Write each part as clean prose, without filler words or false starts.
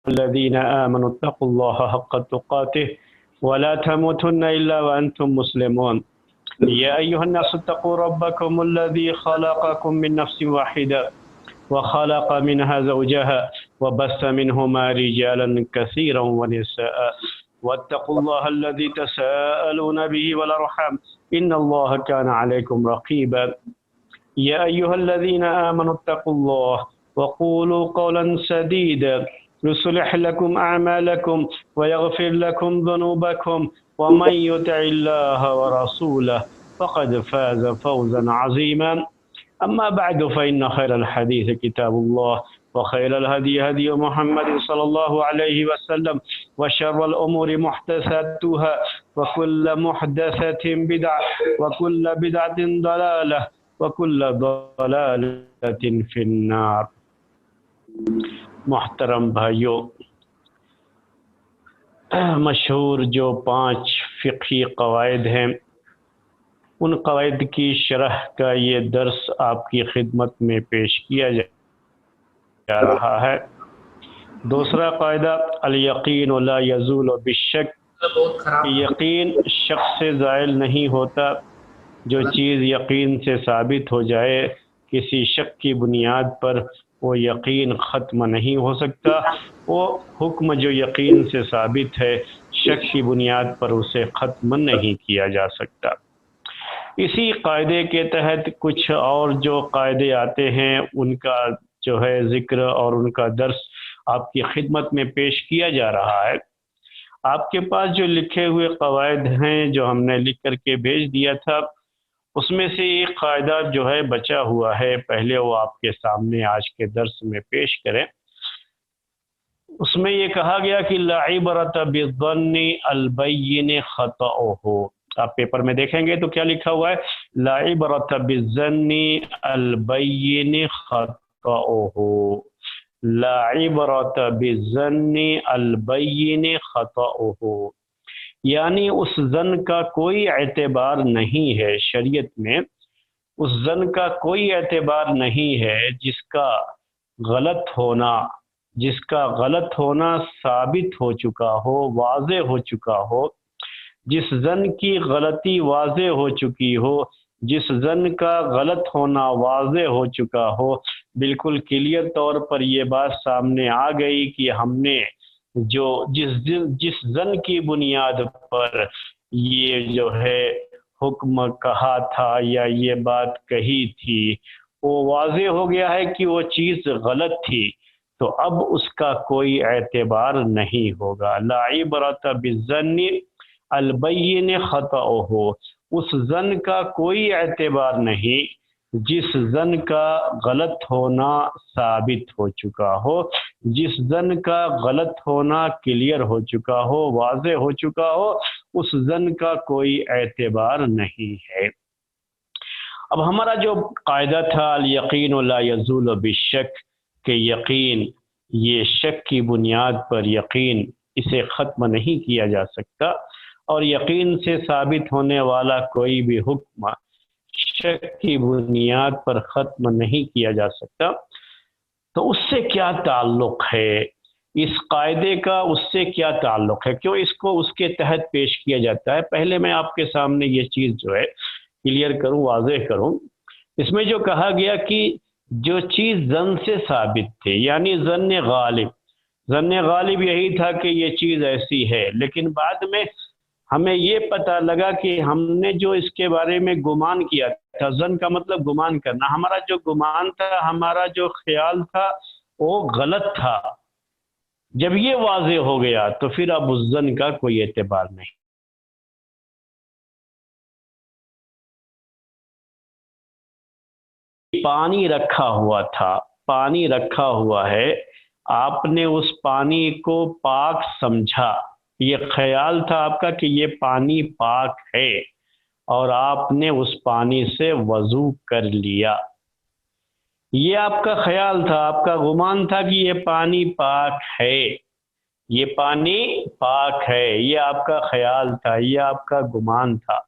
الذين آمنوا اتقوا الله حق تقاته ولا تموتن إلا وأنتم مسلمون يا أيها الناس اتقوا ربكم الذي خلقكم من نفس واحدة وخلق منها زوجها وبث منهما رجالا كثيرا ونساء واتقوا الله الذي تساءلون به والأرحام إن الله كان عليكم رقيبا يا أيها الذين آمنوا اتقوا الله وقولوا قولا سديدا يصلح لكم أعمالكم ويغفر لكم ذنوبكم ومن يطع الله ورسوله فقد فاز فوزا عظيما أما بعد فإن خير الحديث كتاب الله وخير الهدي هدي محمد صلى الله عليه وسلم وشر الأمور محدثاتها وكل محدثة بدعة وكل بدعة ضلالة وكل ضلالة في النار. محترم بھائیوں، مشہور جو 5 فقہی قواعد ہیں ان قواعد کی شرح کا یہ درس آپ کی خدمت میں پیش کیا جا رہا ہے۔ دوسرا قاعدہ الیقین لا یزول بالشک، یقین شک سے زائل نہیں ہوتا۔ جو چیز یقین سے ثابت ہو جائے کسی شک کی بنیاد پر وہ یقین ختم نہیں ہو سکتا۔ وہ حکم جو یقین سے ثابت ہے شک کی بنیاد پر اسے ختم نہیں کیا جا سکتا۔ اسی قاعدے کے تحت کچھ اور جو قاعدے آتے ہیں ان کا جو ہے ذکر اور ان کا درس آپ کی خدمت میں پیش کیا جا رہا ہے۔ آپ کے پاس جو لکھے ہوئے قواعد ہیں جو ہم نے لکھ کر کے بھیج دیا تھا، اس میں سے ایک قاعدہ جو ہے بچا ہوا ہے، پہلے وہ آپ کے سامنے آج کے درس میں پیش کریں۔ اس میں یہ کہا گیا کہ لا عبرۃ بالظن البین خطأہ۔ آپ پیپر میں دیکھیں گے تو کیا لکھا ہوا ہے؟ لا عبرۃ بالظن البین خطأہ، لا عبرۃ بالظن البین خطأہ، یعنی اس ظن کا کوئی اعتبار نہیں ہے شریعت میں، اس ظن کا کوئی اعتبار نہیں ہے جس کا غلط ہونا ثابت ہو چکا ہو، واضح ہو چکا ہو، جس ظن کی غلطی واضح ہو چکی ہو، جس ظن کا غلط ہونا واضح ہو چکا ہو، بالکل کلیئر طور پر یہ بات سامنے آ گئی کہ ہم نے جس ظن کی بنیاد پر یہ جو ہے حکم کہا تھا یا یہ بات کہی تھی وہ واضح ہو گیا ہے کہ وہ چیز غلط تھی، تو اب اس کا کوئی اعتبار نہیں ہوگا۔ لا عبرۃ بالظن البین خطأہ، اس ظن کا کوئی اعتبار نہیں جس ظن کا غلط ہونا ثابت ہو چکا ہو، جس ظن کا غلط ہونا کلیئر ہو چکا ہو، واضح ہو چکا ہو، اس ظن کا کوئی اعتبار نہیں ہے۔ اب ہمارا جو قاعدہ تھا الیقین لا یزول بالشک، کہ یقین یہ شک کی بنیاد پر یقین اسے ختم نہیں کیا جا سکتا، اور یقین سے ثابت ہونے والا کوئی بھی حکم شک کی بنیاد پر ختم نہیں کیا جا سکتا۔ تو اس سے کیا تعلق ہے؟ اس قاعدے کا اس سے کیا تعلق ہے؟ کیوں اس کو اس کے تحت پیش کیا جاتا ہے؟ پہلے میں آپ کے سامنے یہ چیز جو ہے کلیئر کروں، واضح کروں۔ اس میں جو کہا گیا کہ جو چیز ظن سے ثابت تھی، یعنی ظن غالب یہی تھا کہ یہ چیز ایسی ہے، لیکن بعد میں ہمیں یہ پتہ لگا کہ ہم نے جو اس کے بارے میں گمان کیا تھا، ظن کا مطلب گمان کرنا، ہمارا جو گمان تھا، ہمارا جو خیال تھا وہ غلط تھا۔ جب یہ واضح ہو گیا تو پھر اب اس ظن کا کوئی اعتبار نہیں۔ پانی رکھا ہوا تھا، پانی رکھا ہوا ہے، آپ نے اس پانی کو پاک سمجھا، یہ خیال تھا آپ کا کہ یہ پانی پاک ہے، اور آپ نے اس پانی سے وضو کر لیا۔ یہ آپ کا خیال تھا، آپ کا گمان تھا کہ یہ پانی پاک ہے، یہ پانی پاک ہے، یہ آپ کا خیال تھا، یہ آپ کا گمان تھا،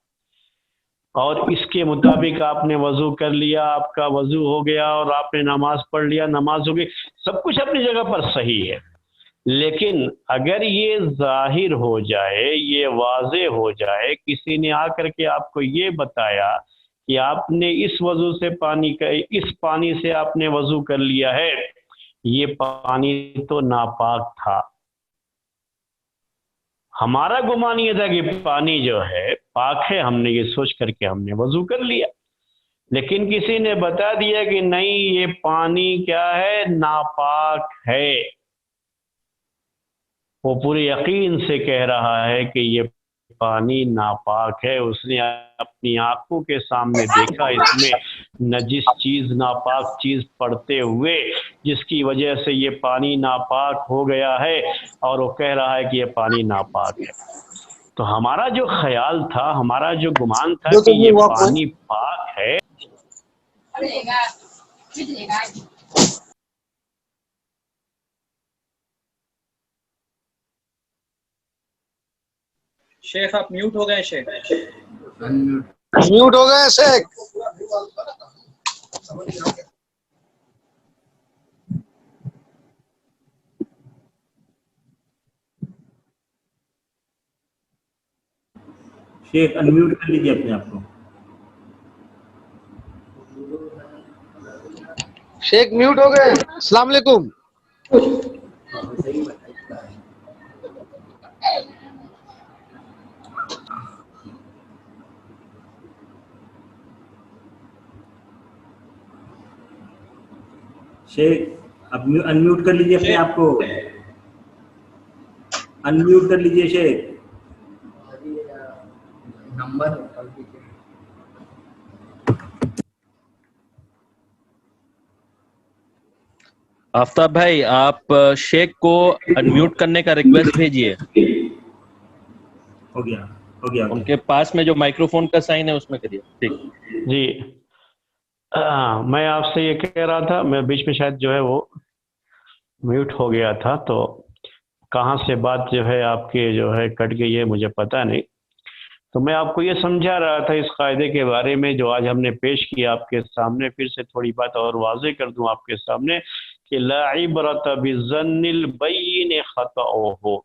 اور اس کے مطابق آپ نے وضو کر لیا، آپ کا وضو ہو گیا اور آپ نے نماز پڑھ لیا، نماز ہو گئی، سب کچھ اپنی جگہ پر صحیح ہے۔ لیکن اگر یہ ظاہر ہو جائے، یہ واضح ہو جائے، کسی نے آ کر کے آپ کو یہ بتایا کہ آپ نے اس وضو سے اس پانی سے آپ نے وضو کر لیا ہے، یہ پانی تو ناپاک تھا، ہمارا گمان یہ تھا کہ پانی جو ہے پاک ہے، ہم نے یہ سوچ کر کے ہم نے وضو کر لیا، لیکن کسی نے بتا دیا کہ نہیں یہ پانی کیا ہے، ناپاک ہے، وہ پورے یقین سے کہہ رہا ہے کہ یہ پانی ناپاک ہے، اس نے اپنی آنکھوں کے سامنے دیکھا اس میں نجس چیز، ناپاک چیز پڑتے ہوئے، جس کی وجہ سے یہ پانی ناپاک ہو گیا ہے، اور وہ کہہ رہا ہے کہ یہ پانی ناپاک ہے۔ تو ہمارا جو خیال تھا، ہمارا جو گمان تھا کہ یہ پانی پاک ہے، شیخ آپ میوٹ ہو گئے، شیخ میوٹ ہو گئے شیخ۔ شیخ انمیوٹ کر لیجیے اپنے آپ کو۔ شیخ میوٹ ہو گئے۔ السلام علیکم۔ شیخ اب انمیوٹ کر لیجیے اپنے آپ کو، انمیوٹ کر لیجیے شیخ۔ آفتاب بھائی آپ شیخ کو انمیوٹ کرنے کا ریکویسٹ بھیجیے، ہو گیا ہو گیا۔ ان کے پاس میں جو مائکرو فون کا سائن ہے اس میں کریے۔ ٹھیک جی میں آپ سے یہ کہہ رہا تھا، میں بیچ میں شاید جو ہے وہ میوٹ ہو گیا تھا، تو کہاں سے بات جو ہے آپ کے جو ہے کٹ گئی ہے مجھے پتہ نہیں۔ تو میں آپ کو یہ سمجھا رہا تھا اس قاعدے کے بارے میں جو آج ہم نے پیش کیا آپ کے سامنے، پھر سے تھوڑی بات اور واضح کر دوں آپ کے سامنے کہ لا عبرت بالظن البین خطأہ،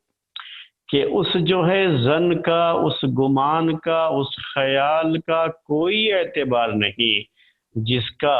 کہ اس جو ہے ظن کا، اس گمان کا، اس خیال کا کوئی اعتبار نہیں جس کا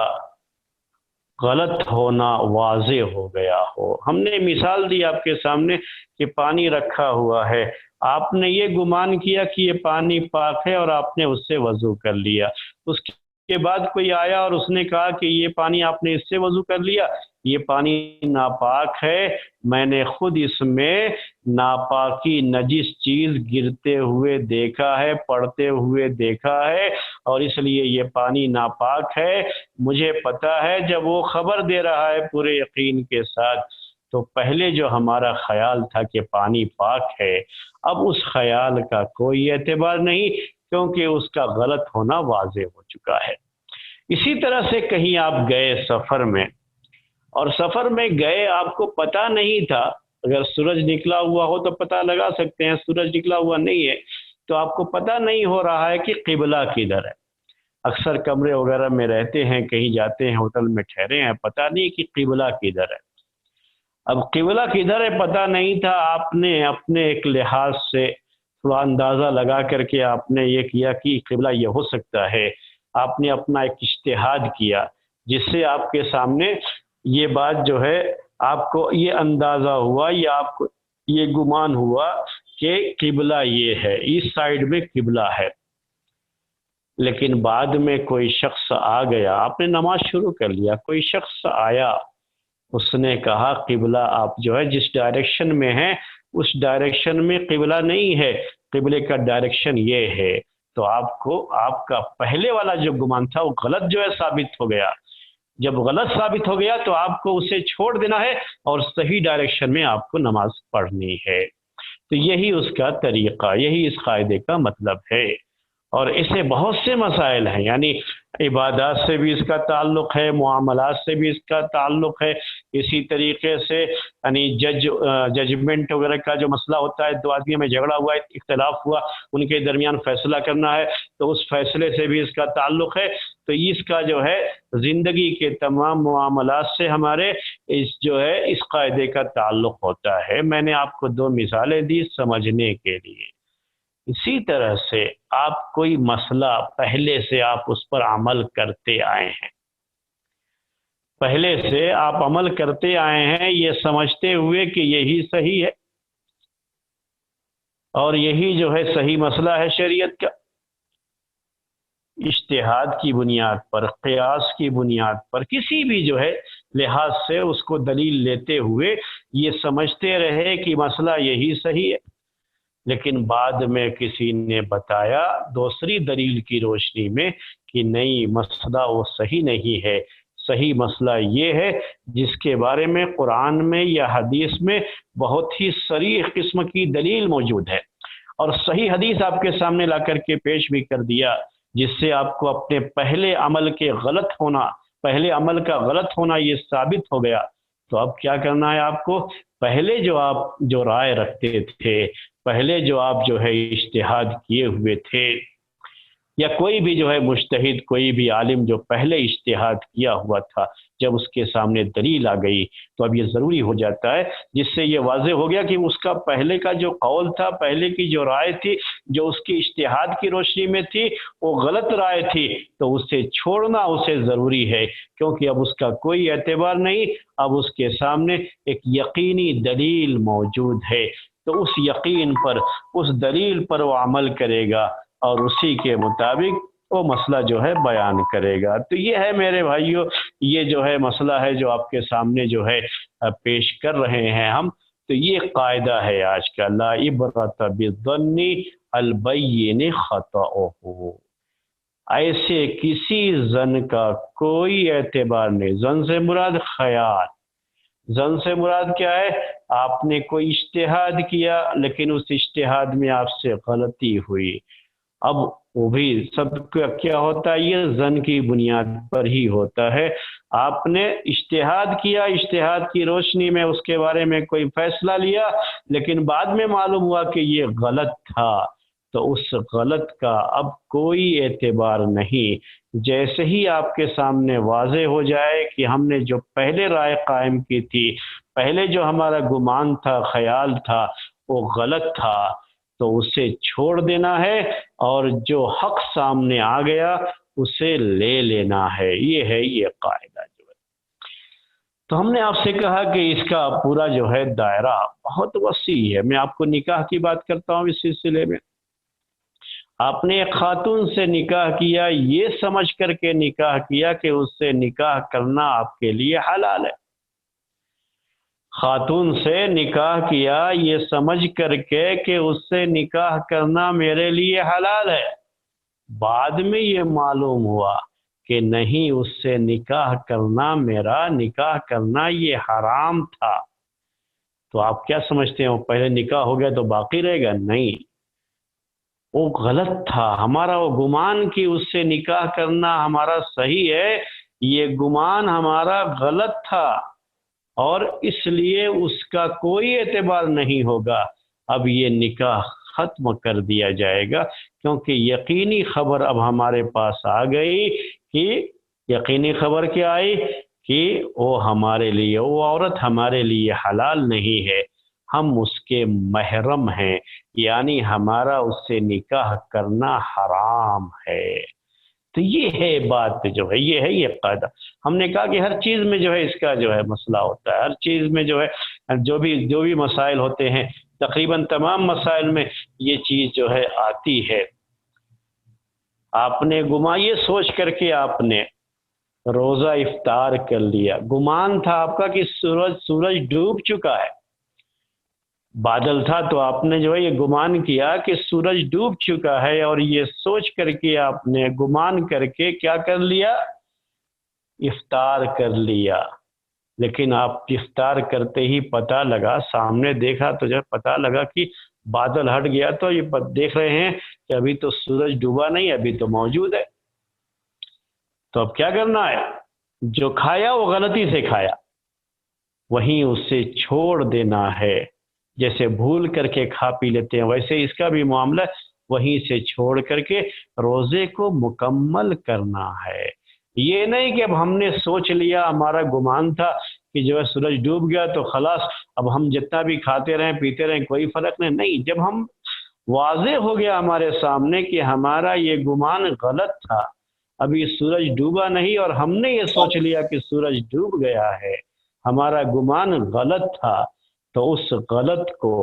غلط ہونا واضح ہو گیا ہو۔ ہم نے مثال دی آپ کے سامنے کہ پانی رکھا ہوا ہے، آپ نے یہ گمان کیا کہ یہ پانی پاک ہے اور آپ نے اس سے وضو کر لیا، اس کے بعد کوئی آیا اور اس نے کہا کہ یہ پانی آپ نے اس سے وضو کر لیا، یہ پانی ناپاک ہے، میں نے خود اس میں ناپاکی نجس چیز گرتے ہوئے دیکھا ہے، پڑتے ہوئے دیکھا ہے، اور اس لیے یہ پانی ناپاک ہے۔ مجھے پتا ہے جب وہ خبر دے رہا ہے پورے یقین کے ساتھ، تو پہلے جو ہمارا خیال تھا کہ پانی پاک ہے، اب اس خیال کا کوئی اعتبار نہیں، کیونکہ اس کا غلط ہونا واضح ہو چکا ہے۔ اسی طرح سے کہیں آپ گئے سفر میں، اور سفر میں گئے آپ کو پتہ نہیں تھا، اگر سورج نکلا ہوا ہو تو پتہ لگا سکتے ہیں، سورج نکلا ہوا نہیں ہے تو آپ کو پتہ نہیں ہو رہا ہے کہ قبلہ کدھر ہے۔ اکثر کمرے وغیرہ میں رہتے ہیں، کہیں جاتے ہیں ہوٹل میں ٹھہرے ہیں، پتہ نہیں کہ قبلہ کدھر ہے۔ اب قبلہ کدھر ہے پتہ نہیں تھا، آپ نے اپنے ایک لحاظ سے تھوڑا اندازہ لگا کر کے آپ نے یہ کیا کہ قبلہ یہ ہو سکتا ہے، آپ نے اپنا ایک اجتہاد کیا، جس سے آپ کے سامنے یہ بات جو ہے آپ کو یہ اندازہ ہوا یا آپ کو یہ گمان ہوا کہ قبلہ یہ ہے، اس سائیڈ میں قبلہ ہے۔ لیکن بعد میں کوئی شخص آ گیا، آپ نے نماز شروع کر لیا، کوئی شخص آیا، اس نے کہا قبلہ آپ جو ہے جس ڈائریکشن میں ہیں اس ڈائریکشن میں قبلہ نہیں ہے، قبلے کا ڈائریکشن یہ ہے، تو آپ کو آپ کا پہلے والا جو گمان تھا وہ غلط جو ہے ثابت ہو گیا۔ جب غلط ثابت ہو گیا تو آپ کو اسے چھوڑ دینا ہے اور صحیح ڈائریکشن میں آپ کو نماز پڑھنی ہے۔ تو یہی اس کا طریقہ، یہی اس قاعدے کا مطلب ہے، اور اسے بہت سے مسائل ہیں، یعنی عبادات سے بھی اس کا تعلق ہے، معاملات سے بھی اس کا تعلق ہے، اسی طریقے سے یعنی ججمنٹ وغیرہ کا جو مسئلہ ہوتا ہے، دو آدمیوں میں جھگڑا ہوا ہے، اختلاف ہوا، ان کے درمیان فیصلہ کرنا ہے، تو اس فیصلے سے بھی اس کا تعلق ہے۔ تو اس کا جو ہے زندگی کے تمام معاملات سے ہمارے اس قاعدے کا تعلق ہوتا ہے۔ میں نے آپ کو 2 مثالیں دی سمجھنے کے لیے۔ اسی طرح سے آپ کوئی مسئلہ پہلے سے آپ اس پر عمل کرتے آئے ہیں، پہلے سے آپ عمل کرتے آئے ہیں یہ سمجھتے ہوئے کہ یہی صحیح ہے اور یہی جو ہے صحیح مسئلہ ہے شریعت کا، اجتہاد کی بنیاد پر، قیاس کی بنیاد پر، کسی بھی جو ہے لحاظ سے اس کو دلیل لیتے ہوئے یہ سمجھتے رہے کہ مسئلہ یہی صحیح ہے، لیکن بعد میں کسی نے بتایا دوسری دلیل کی روشنی میں کہ نہیں، مسئلہ وہ صحیح نہیں ہے، صحیح مسئلہ یہ ہے جس کے بارے میں قرآن میں یا حدیث میں بہت ہی صریح قسم کی دلیل موجود ہے، اور صحیح حدیث آپ کے سامنے لا کر کے پیش بھی کر دیا، جس سے آپ کو اپنے پہلے عمل کا غلط ہونا یہ ثابت ہو گیا۔ تو اب کیا کرنا ہے آپ کو؟ پہلے جو رائے رکھتے تھے، پہلے جو آپ جو ہے اجتہاد کیے ہوئے تھے، یا کوئی بھی جو ہے مجتہد، کوئی بھی عالم جو پہلے اجتہاد کیا ہوا تھا، جب اس کے سامنے دلیل آ گئی تو اب یہ ضروری ہو جاتا ہے، جس سے یہ واضح ہو گیا کہ اس کا پہلے کا جو قول تھا، پہلے کی جو رائے تھی، جو اس کی اجتہاد کی روشنی میں تھی، وہ غلط رائے تھی، تو اسے چھوڑنا اسے ضروری ہے، کیونکہ اب اس کا کوئی اعتبار نہیں، اب اس کے سامنے ایک یقینی دلیل موجود ہے، تو اس یقین پر، اس دلیل پر وہ عمل کرے گا اور اسی کے مطابق وہ مسئلہ جو ہے بیان کرے گا۔ تو یہ ہے میرے بھائیوں، یہ جو ہے مسئلہ ہے جو آپ کے سامنے جو ہے پیش کر رہے ہیں ہم، تو یہ قاعدہ ہے آج کا، لا عبرۃ بالظن البین خطأہ، ایسے کسی ظن کا کوئی اعتبار نہیں۔ ظن سے مراد خیال، ظن سے مراد کیا ہے؟ آپ نے کوئی اجتہاد کیا لیکن اس اجتہاد میں آپ سے غلطی ہوئی، اب وہ بھی سب کا کیا ہوتا ہے؟ یہ ظن کی بنیاد پر ہی ہوتا ہے۔ آپ نے اجتہاد کیا، اجتہاد کی روشنی میں اس کے بارے میں کوئی فیصلہ لیا، لیکن بعد میں معلوم ہوا کہ یہ غلط تھا، تو اس غلط کا اب کوئی اعتبار نہیں۔ جیسے ہی آپ کے سامنے واضح ہو جائے کہ ہم نے جو پہلے رائے قائم کی تھی، پہلے جو ہمارا گمان تھا، خیال تھا، وہ غلط تھا، تو اسے چھوڑ دینا ہے، اور جو حق سامنے آ گیا اسے لے لینا ہے۔ یہ قاعدہ جو ہے۔ تو ہم نے آپ سے کہا کہ اس کا پورا جو ہے دائرہ بہت وسیع ہے۔ میں آپ کو نکاح کی بات کرتا ہوں اس سلسلے میں۔ آپ نے ایک خاتون سے نکاح کیا، یہ سمجھ کر کے نکاح کیا کہ اس سے نکاح کرنا آپ کے لیے حلال ہے۔ خاتون سے نکاح کیا یہ سمجھ کر کے کہ اس سے نکاح کرنا میرے لیے حلال ہے، بعد میں یہ معلوم ہوا کہ نہیں، اس سے نکاح کرنا، میرا نکاح کرنا یہ حرام تھا، تو آپ کیا سمجھتے ہیں وہ پہلے نکاح ہو گیا تو باقی رہے گا؟ نہیں، وہ غلط تھا۔ ہمارا وہ گمان کہ اس سے نکاح کرنا ہمارا صحیح ہے، یہ گمان ہمارا غلط تھا، اور اس لیے اس کا کوئی اعتبار نہیں ہوگا۔ اب یہ نکاح ختم کر دیا جائے گا، کیونکہ یقینی خبر اب ہمارے پاس آ گئی کہ یقینی خبر کیا آئی کہ وہ ہمارے لیے، وہ عورت ہمارے لیے حلال نہیں ہے، ہم اس کے محرم ہیں، یعنی ہمارا اس سے نکاح کرنا حرام ہے۔ تو یہ ہے بات جو ہے، یہ قاعدہ۔ ہم نے کہا کہ ہر چیز میں جو ہے اس کا جو ہے مسئلہ ہوتا ہے، ہر چیز میں جو ہے جو بھی مسائل ہوتے ہیں، تقریباً تمام مسائل میں یہ چیز جو ہے آتی ہے۔ آپ نے یہ سوچ کر کے آپ نے روزہ افطار کر لیا، گمان تھا آپ کا کہ سورج ڈوب چکا ہے، بادل تھا، تو آپ نے جو ہے یہ گمان کیا کہ سورج ڈوب چکا ہے، اور یہ سوچ کر کے آپ نے گمان کر کے کیا کر لیا؟ افطار کر لیا۔ لیکن آپ افطار کرتے ہی پتہ لگا، سامنے دیکھا تو جب پتہ لگا کہ بادل ہٹ گیا، تو یہ دیکھ رہے ہیں کہ ابھی تو سورج ڈوبا نہیں، ابھی تو موجود ہے، تو اب کیا کرنا ہے؟ جو کھایا وہ غلطی سے کھایا، وہیں اسے چھوڑ دینا ہے۔ جیسے بھول کر کے کھا پی لیتے ہیں، ویسے اس کا بھی معاملہ وہیں سے چھوڑ کر کے روزے کو مکمل کرنا ہے۔ یہ نہیں کہ اب ہم نے سوچ لیا، ہمارا گمان تھا کہ جو ہے سورج ڈوب گیا تو خلاص اب ہم جتنا بھی کھاتے رہیں پیتے رہیں کوئی فرق نہیں، جب ہم واضح ہو گیا ہمارے سامنے کہ ہمارا یہ گمان غلط تھا، ابھی سورج ڈوبا نہیں اور ہم نے یہ سوچ لیا کہ سورج ڈوب گیا ہے، ہمارا گمان غلط تھا، تو اس غلط کو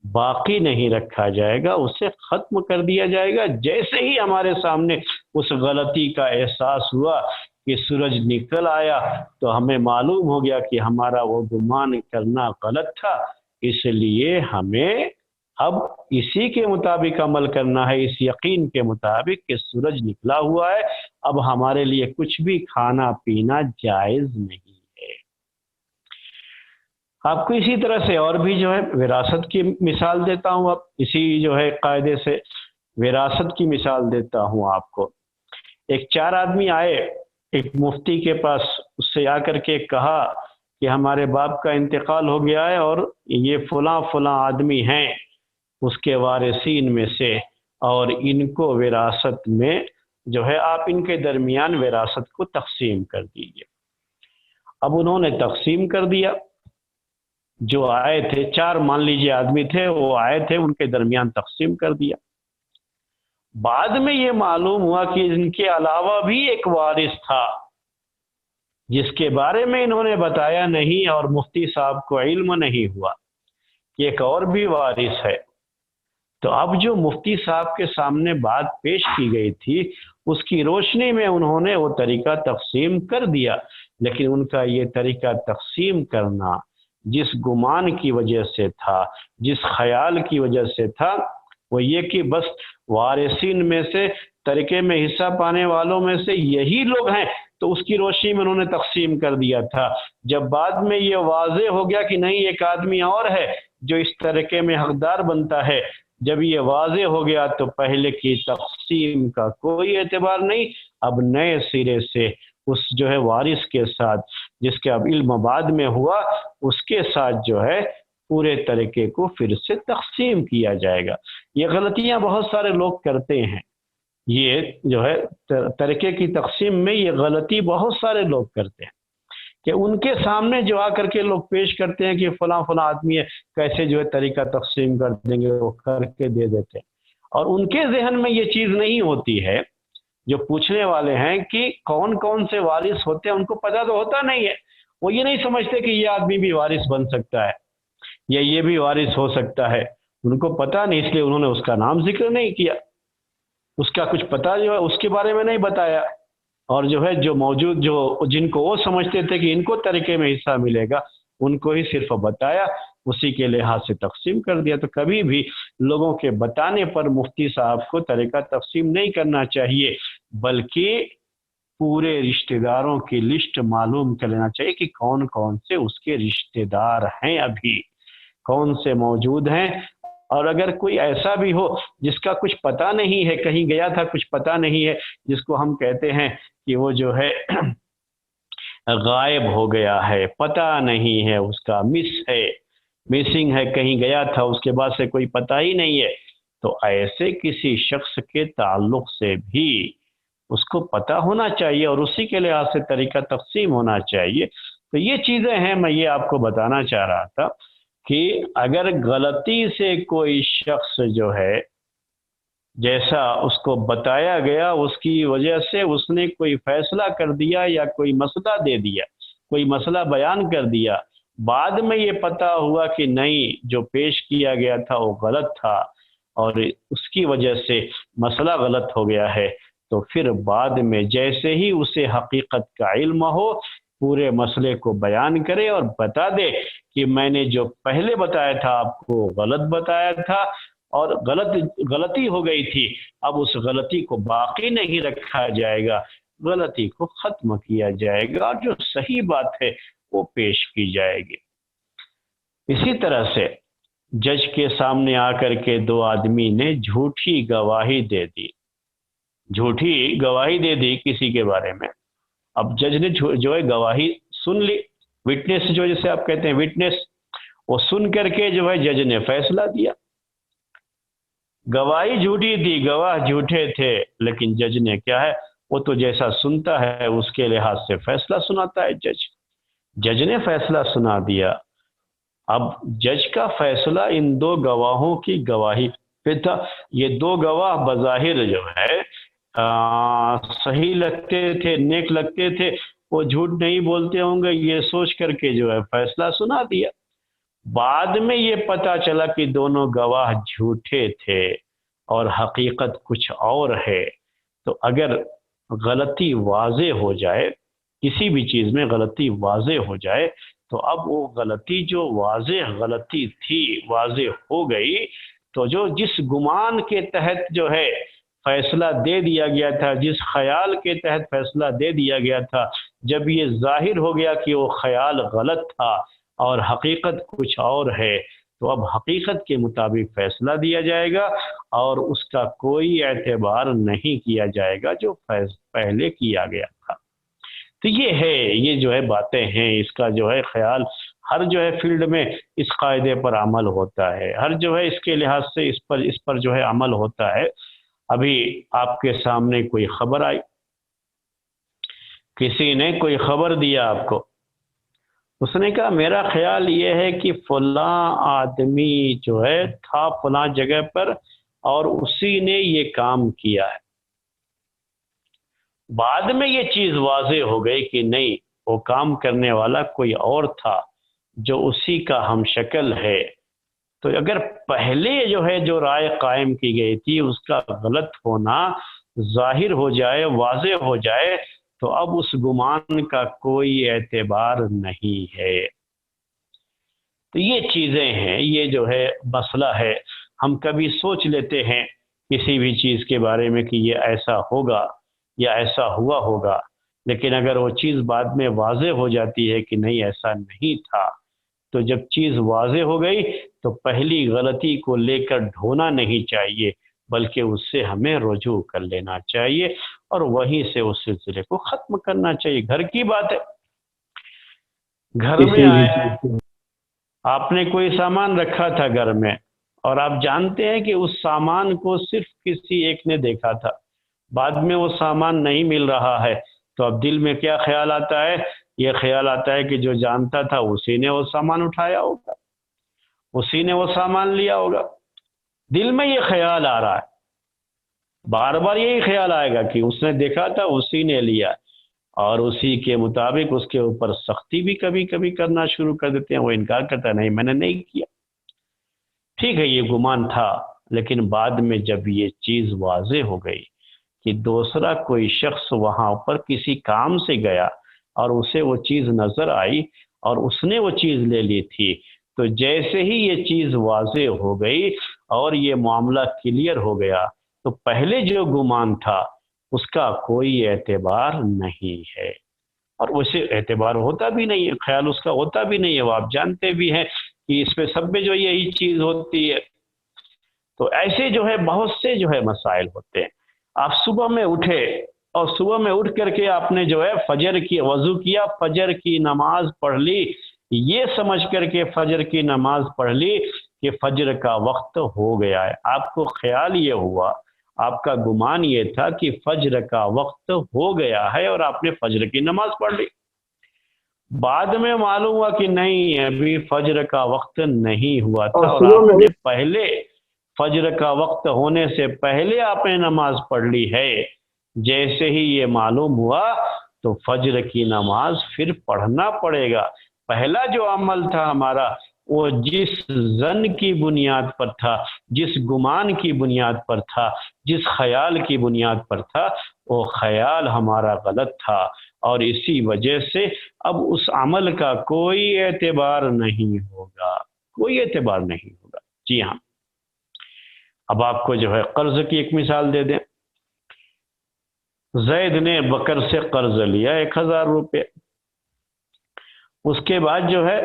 باقی نہیں رکھا جائے گا، اسے ختم کر دیا جائے گا۔ جیسے ہی ہمارے سامنے اس غلطی کا احساس ہوا کہ سورج نکل آیا تو ہمیں معلوم ہو گیا کہ ہمارا وہ گمان کرنا غلط تھا، اس لیے ہمیں اب اسی کے مطابق عمل کرنا ہے، اس یقین کے مطابق کہ سورج نکلا ہوا ہے، اب ہمارے لیے کچھ بھی کھانا پینا جائز نہیں ہے۔ آپ کو اسی طرح سے اور بھی جو ہے وراثت کی مثال دیتا ہوں، اب اسی جو ہے قاعدے سے وراثت کی مثال دیتا ہوں آپ کو۔ ایک 4 آدمی آئے ایک مفتی کے پاس، اس سے آ کر کے کہا کہ ہمارے باپ کا انتقال ہو گیا ہے اور یہ فلاں فلاں آدمی ہیں اس کے وارثین میں سے، اور ان کو وراثت میں جو ہے آپ ان کے درمیان وراثت کو تقسیم کر دیجئے۔ اب انہوں نے تقسیم کر دیا، جو آئے تھے 4 مان لیجئے آدمی تھے، وہ آئے تھے ان کے درمیان تقسیم کر دیا۔ بعد میں یہ معلوم ہوا کہ ان کے علاوہ بھی ایک وارث تھا جس کے بارے میں انہوں نے بتایا نہیں اور مفتی صاحب کو علم نہیں ہوا کہ ایک اور بھی وارث ہے۔ تو اب جو مفتی صاحب کے سامنے بات پیش کی گئی تھی اس کی روشنی میں انہوں نے وہ طریقہ تقسیم کر دیا، لیکن ان کا یہ طریقہ تقسیم کرنا جس گمان کی وجہ سے تھا، جس خیال کی وجہ سے تھا، وہ یہ کہ بس وارثین میں سے طریقے میں حصہ پانے والوں میں سے یہی لوگ ہیں، تو اس کی روشنی میں انہوں نے تقسیم کر دیا تھا۔ جب بعد میں یہ واضح ہو گیا کہ نہیں ایک آدمی اور ہے جو اس طریقے میں حقدار بنتا ہے، جب یہ واضح ہو گیا تو پہلے کی تقسیم کا کوئی اعتبار نہیں، اب نئے سرے سے اس جو ہے وارث کے ساتھ جس کے اب علم بعد میں ہوا اس کے ساتھ جو ہے پورے طریقے کو پھر سے تقسیم کیا جائے گا۔ یہ غلطیاں بہت سارے لوگ کرتے ہیں، یہ جو ہے طریقے کی تقسیم میں یہ غلطی بہت سارے لوگ کرتے ہیں کہ ان کے سامنے جو آ کر کے لوگ پیش کرتے ہیں کہ فلاں فلاں آدمی ہے، کیسے جو ہے طریقہ تقسیم کر دیں گے، وہ کر کے دے دیتے ہیں، اور ان کے ذہن میں یہ چیز نہیں ہوتی ہے جو پوچھنے والے ہیں کہ کون کون سے وارث ہوتے ہیں، ان کو پتہ تو ہوتا نہیں ہے، وہ یہ نہیں سمجھتے کہ یہ آدمی بھی وارث بن سکتا ہے یا یہ بھی وارث ہو سکتا ہے، ان کو پتہ نہیں، اس لیے انہوں نے اس کا نام ذکر نہیں کیا، اس کا کچھ پتہ جو ہے اس کے بارے میں نہیں بتایا، اور جو ہے جو موجود جو جن کو وہ سمجھتے تھے کہ ان کو طریقے میں حصہ ملے گا ان کو ہی صرف بتایا، اسی کے لحاظ سے تقسیم کر دیا۔ تو کبھی بھی لوگوں کے بتانے پر مفتی صاحب کو طریقہ تقسیم نہیں کرنا چاہیے، بلکہ پورے رشتہ داروں کی لسٹ معلوم کر لینا چاہیے کہ کون کون سے اس کے رشتہ دار ہیں، ابھی کون سے موجود ہیں، اور اگر کوئی ایسا بھی ہو جس کا کچھ پتہ نہیں ہے، کہیں گیا تھا کچھ پتہ نہیں ہے، جس کو ہم کہتے ہیں کہ وہ جو ہے غائب ہو گیا ہے، پتہ نہیں ہے اس کا، مسنگ ہے، کہیں گیا تھا اس کے بعد سے کوئی پتہ ہی نہیں ہے، تو ایسے کسی شخص کے تعلق سے بھی اس کو پتہ ہونا چاہیے اور اسی کے لحاظ سے طریقہ تقسیم ہونا چاہیے۔ تو یہ چیزیں ہیں، میں یہ آپ کو بتانا چاہ رہا تھا کہ اگر غلطی سے کوئی شخص جو ہے جیسا اس کو بتایا گیا اس کی وجہ سے اس نے کوئی فیصلہ کر دیا یا کوئی مسئلہ دے دیا، کوئی مسئلہ بیان کر دیا، بعد میں یہ پتہ ہوا کہ نہیں جو پیش کیا گیا تھا وہ غلط تھا اور اس کی وجہ سے مسئلہ غلط ہو گیا ہے، تو پھر بعد میں جیسے ہی اسے حقیقت کا علم ہو پورے مسئلے کو بیان کرے اور بتا دے کہ میں نے جو پہلے بتایا تھا آپ کو غلط بتایا تھا اور غلطی ہو گئی تھی، اب اس غلطی کو باقی نہیں رکھا جائے گا، غلطی کو ختم کیا جائے گا اور جو صحیح بات ہے وہ پیش کی جائے گی۔ اسی طرح سے جج کے سامنے آ کر کے 2 آدمی نے جھوٹی گواہی دے دی کسی کے بارے میں، اب جج نے جو ہے گواہی سن لی، وٹنس جو جسے آپ کہتے ہیں وٹنس، وہ سن کر کے جو ہے جج نے فیصلہ دیا، گواہی جھوٹی تھی، گواہ جھوٹے تھے، لیکن جج نے کیا ہے وہ تو جیسا سنتا ہے اس کے لحاظ سے فیصلہ سناتا ہے جج نے فیصلہ سنا دیا. اب جج کا فیصلہ ان دو گواہوں کی گواہی پہ تھا. یہ دو گواہ بظاہر جو ہے صحیح لگتے تھے، نیک لگتے تھے، وہ جھوٹ نہیں بولتے ہوں گے، یہ سوچ کر کے جو ہے فیصلہ سنا دیا. بعد میں یہ پتا چلا کہ دونوں گواہ جھوٹے تھے اور حقیقت کچھ اور ہے. تو اگر غلطی واضح ہو جائے، کسی بھی چیز میں غلطی واضح ہو جائے، تو اب وہ غلطی جو واضح غلطی تھی واضح ہو گئی، تو جس گمان کے تحت جو ہے فیصلہ دے دیا گیا تھا، جس خیال کے تحت فیصلہ دے دیا گیا تھا، جب یہ ظاہر ہو گیا کہ وہ خیال غلط تھا اور حقیقت کچھ اور ہے، تو اب حقیقت کے مطابق فیصلہ دیا جائے گا اور اس کا کوئی اعتبار نہیں کیا جائے گا جو پہلے کیا گیا تھا. تو یہ ہے، یہ جو ہے باتیں ہیں، اس کا جو ہے خیال ہر جو ہے فیلڈ میں اس قاعدے پر عمل ہوتا ہے، ہر جو ہے اس کے لحاظ سے اس پر جو ہے عمل ہوتا ہے. ابھی آپ کے سامنے کوئی خبر آئی، کسی نے کوئی خبر دیا آپ کو، اس نے کہا میرا خیال یہ ہے کہ فلاں آدمی جو ہے تھا فلاں جگہ پر اور اسی نے یہ کام کیا ہے. بعد میں یہ چیز واضح ہو گئی کہ نہیں، وہ کام کرنے والا کوئی اور تھا جو اسی کا ہم شکل ہے. تو اگر پہلے جو ہے جو رائے قائم کی گئی تھی اس کا غلط ہونا ظاہر ہو جائے، واضح ہو جائے، تو اب اس گمان کا کوئی اعتبار نہیں ہے. تو یہ چیزیں ہیں، یہ جو ہے مسئلہ ہے. ہم کبھی سوچ لیتے ہیں کسی بھی چیز کے بارے میں کہ یہ ایسا ہوگا یا ایسا ہوا ہوگا، لیکن اگر وہ چیز بعد میں واضح ہو جاتی ہے کہ نہیں ایسا نہیں تھا، تو جب چیز واضح ہو گئی تو پہلی غلطی کو لے کر ڈھونا نہیں چاہیے، بلکہ اس سے ہمیں رجوع کر لینا چاہیے اور وہیں سے اس سلسلے کو ختم کرنا چاہیے. گھر کی بات ہے، گھر میں آیا، آپ نے کوئی سامان رکھا تھا گھر میں اور آپ جانتے ہیں کہ اس سامان کو صرف کسی ایک نے دیکھا تھا، بعد میں وہ سامان نہیں مل رہا ہے، تو اب دل میں کیا خیال آتا ہے؟ یہ خیال آتا ہے کہ جو جانتا تھا اسی نے وہ سامان اٹھایا ہوگا، اسی نے وہ سامان لیا ہوگا. دل میں یہ خیال آ رہا ہے، بار بار یہی خیال آئے گا کہ اس نے دیکھا تھا اسی نے لیا، اور اسی کے مطابق اس کے اوپر سختی بھی کبھی کبھی کرنا شروع کر دیتے ہیں. وہ انکار کرتا نہیں میں نے نہیں کیا. ٹھیک ہے یہ گمان تھا، لیکن بعد میں جب یہ چیز واضح ہو گئی کہ دوسرا کوئی شخص وہاں پر کسی کام سے گیا اور اسے وہ چیز نظر آئی اور اس نے وہ چیز لے لی تھی، تو جیسے ہی یہ چیز واضح ہو گئی اور یہ معاملہ کلیئر ہو گیا، تو پہلے جو گمان تھا اس کا کوئی اعتبار نہیں ہے، اور اسے اعتبار ہوتا بھی نہیں ہے، خیال اس کا ہوتا بھی نہیں ہے. وہ آپ جانتے بھی ہیں کہ اس پہ سب میں جو یہی چیز ہوتی ہے. تو ایسے جو ہے بہت سے جو ہے مسائل ہوتے ہیں. آپ صبح میں اٹھے اور صبح میں اٹھ کر کے آپ نے جو ہے فجر کی وضو کیا، فجر کی نماز پڑھ لی، یہ سمجھ کر کے فجر کی نماز پڑھ لی کہ فجر کا وقت ہو گیا ہے. آپ کو خیال یہ ہوا، آپ کا گمان یہ تھا کہ فجر کا وقت ہو گیا ہے اور آپ نے فجر کی نماز پڑھ لی. بعد میں معلوم ہوا کہ نہیں، ابھی فجر کا وقت نہیں ہوا تھا اور آپ نے پہلے فجر کا وقت ہونے سے پہلے آپ نے نماز پڑھ لی ہے. جیسے ہی یہ معلوم ہوا تو فجر کی نماز پھر پڑھنا پڑے گا. پہلا جو عمل تھا ہمارا وہ جس ظن کی بنیاد پر تھا، جس گمان کی بنیاد پر تھا، جس خیال کی بنیاد پر تھا، وہ خیال ہمارا غلط تھا، اور اسی وجہ سے اب اس عمل کا کوئی اعتبار نہیں ہوگا، کوئی اعتبار نہیں ہوگا. جی ہاں، اب آپ کو جو ہے قرض کی ایک مثال دے دیں. زید نے بکر سے قرض لیا 1000 روپے. اس کے بعد جو ہے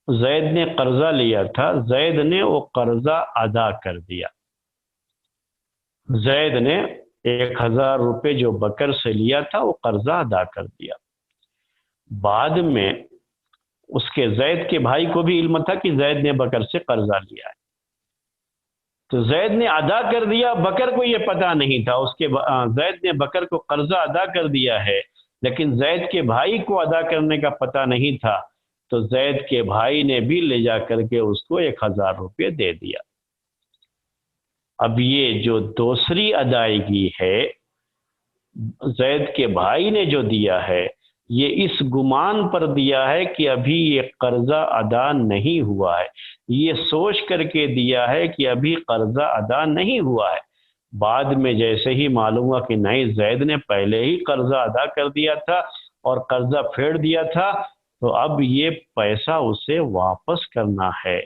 زید نے قرضہ لیا تھا، زید نے وہ قرضہ ادا کر دیا. زید نے 1000 روپے جو بکر سے لیا تھا وہ قرضہ ادا کر دیا. بعد میں اس کے زید کے بھائی کو بھی علم تھا کہ زید نے بکر سے قرضہ لیا ہے. تو زید نے ادا کر دیا، بکر کو یہ پتہ نہیں تھا، اس کے زید نے بکر کو قرضہ ادا کر دیا ہے، لیکن زید کے بھائی کو ادا کرنے کا پتہ نہیں تھا، تو زید کے بھائی نے بھی لے جا کر کے اس کو 1000 روپے دے دیا۔ اب یہ جو دوسری ادائیگی ہے زید کے بھائی نے جو دیا ہے، یہ اس گمان پر دیا ہے کہ ابھی یہ قرضہ ادا نہیں ہوا ہے، یہ سوچ کر کے دیا ہے کہ ابھی قرضہ ادا نہیں ہوا ہے۔ بعد میں جیسے ہی معلوم ہوا کہ نہیں، زید نے پہلے ہی قرضہ ادا کر دیا تھا اور قرضہ پھیر دیا تھا، تو اب یہ پیسہ اسے واپس کرنا ہے،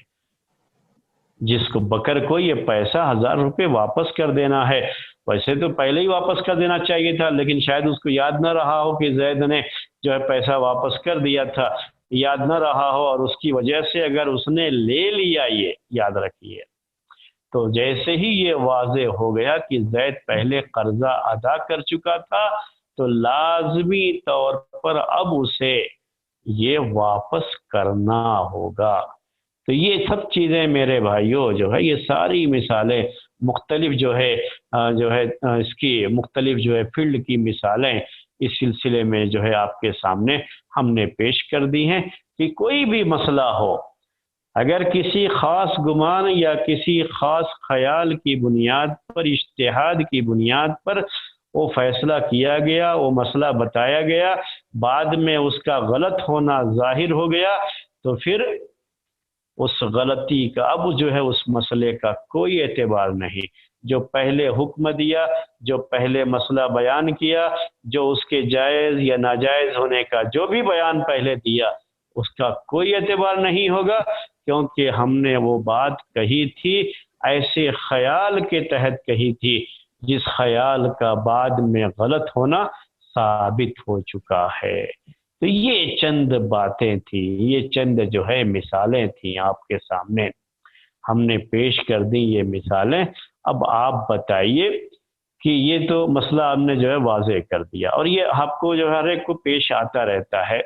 جس کو بکر کو یہ پیسہ 1000 روپے واپس کر دینا ہے۔ ویسے تو پہلے ہی واپس کر دینا چاہیے تھا، لیکن شاید اس کو یاد نہ رہا ہو کہ زید نے جو ہے پیسہ واپس کر دیا تھا، یاد نہ رہا ہو، اور اس کی وجہ سے اگر اس نے لے لیا، یہ یاد رکھیے، تو جیسے ہی یہ واضح ہو گیا کہ زید پہلے قرضہ ادا کر چکا تھا، تو لازمی طور پر اب اسے یہ واپس کرنا ہوگا۔ تو یہ سب چیزیں میرے بھائیوں جو ہے، یہ ساری مثالیں مختلف جو ہے اس کی مختلف جو ہے فیلڈ کی مثالیں اس سلسلے میں جو ہے آپ کے سامنے ہم نے پیش کر دی ہیں کہ کوئی بھی مسئلہ ہو، اگر کسی خاص گمان یا کسی خاص خیال کی بنیاد پر، اجتہاد کی بنیاد پر وہ فیصلہ کیا گیا، وہ مسئلہ بتایا گیا، بعد میں اس کا غلط ہونا ظاہر ہو گیا، تو پھر اس غلطی کا اب جو ہے اس مسئلے کا کوئی اعتبار نہیں۔ جو پہلے حکم دیا، جو پہلے مسئلہ بیان کیا، جو اس کے جائز یا ناجائز ہونے کا جو بھی بیان پہلے دیا، اس کا کوئی اعتبار نہیں ہوگا، کیونکہ ہم نے وہ بات کہی تھی ایسے خیال کے تحت کہی تھی جس خیال کا بعد میں غلط ہونا ثابت ہو چکا ہے۔ تو یہ چند باتیں تھیں، یہ چند جو ہے مثالیں تھیں آپ کے سامنے ہم نے پیش کر دی یہ مثالیں۔ اب آپ بتائیے کہ یہ تو مسئلہ ہم نے جو ہے واضح کر دیا، اور یہ آپ کو جو ہر ایک کو پیش آتا رہتا ہے۔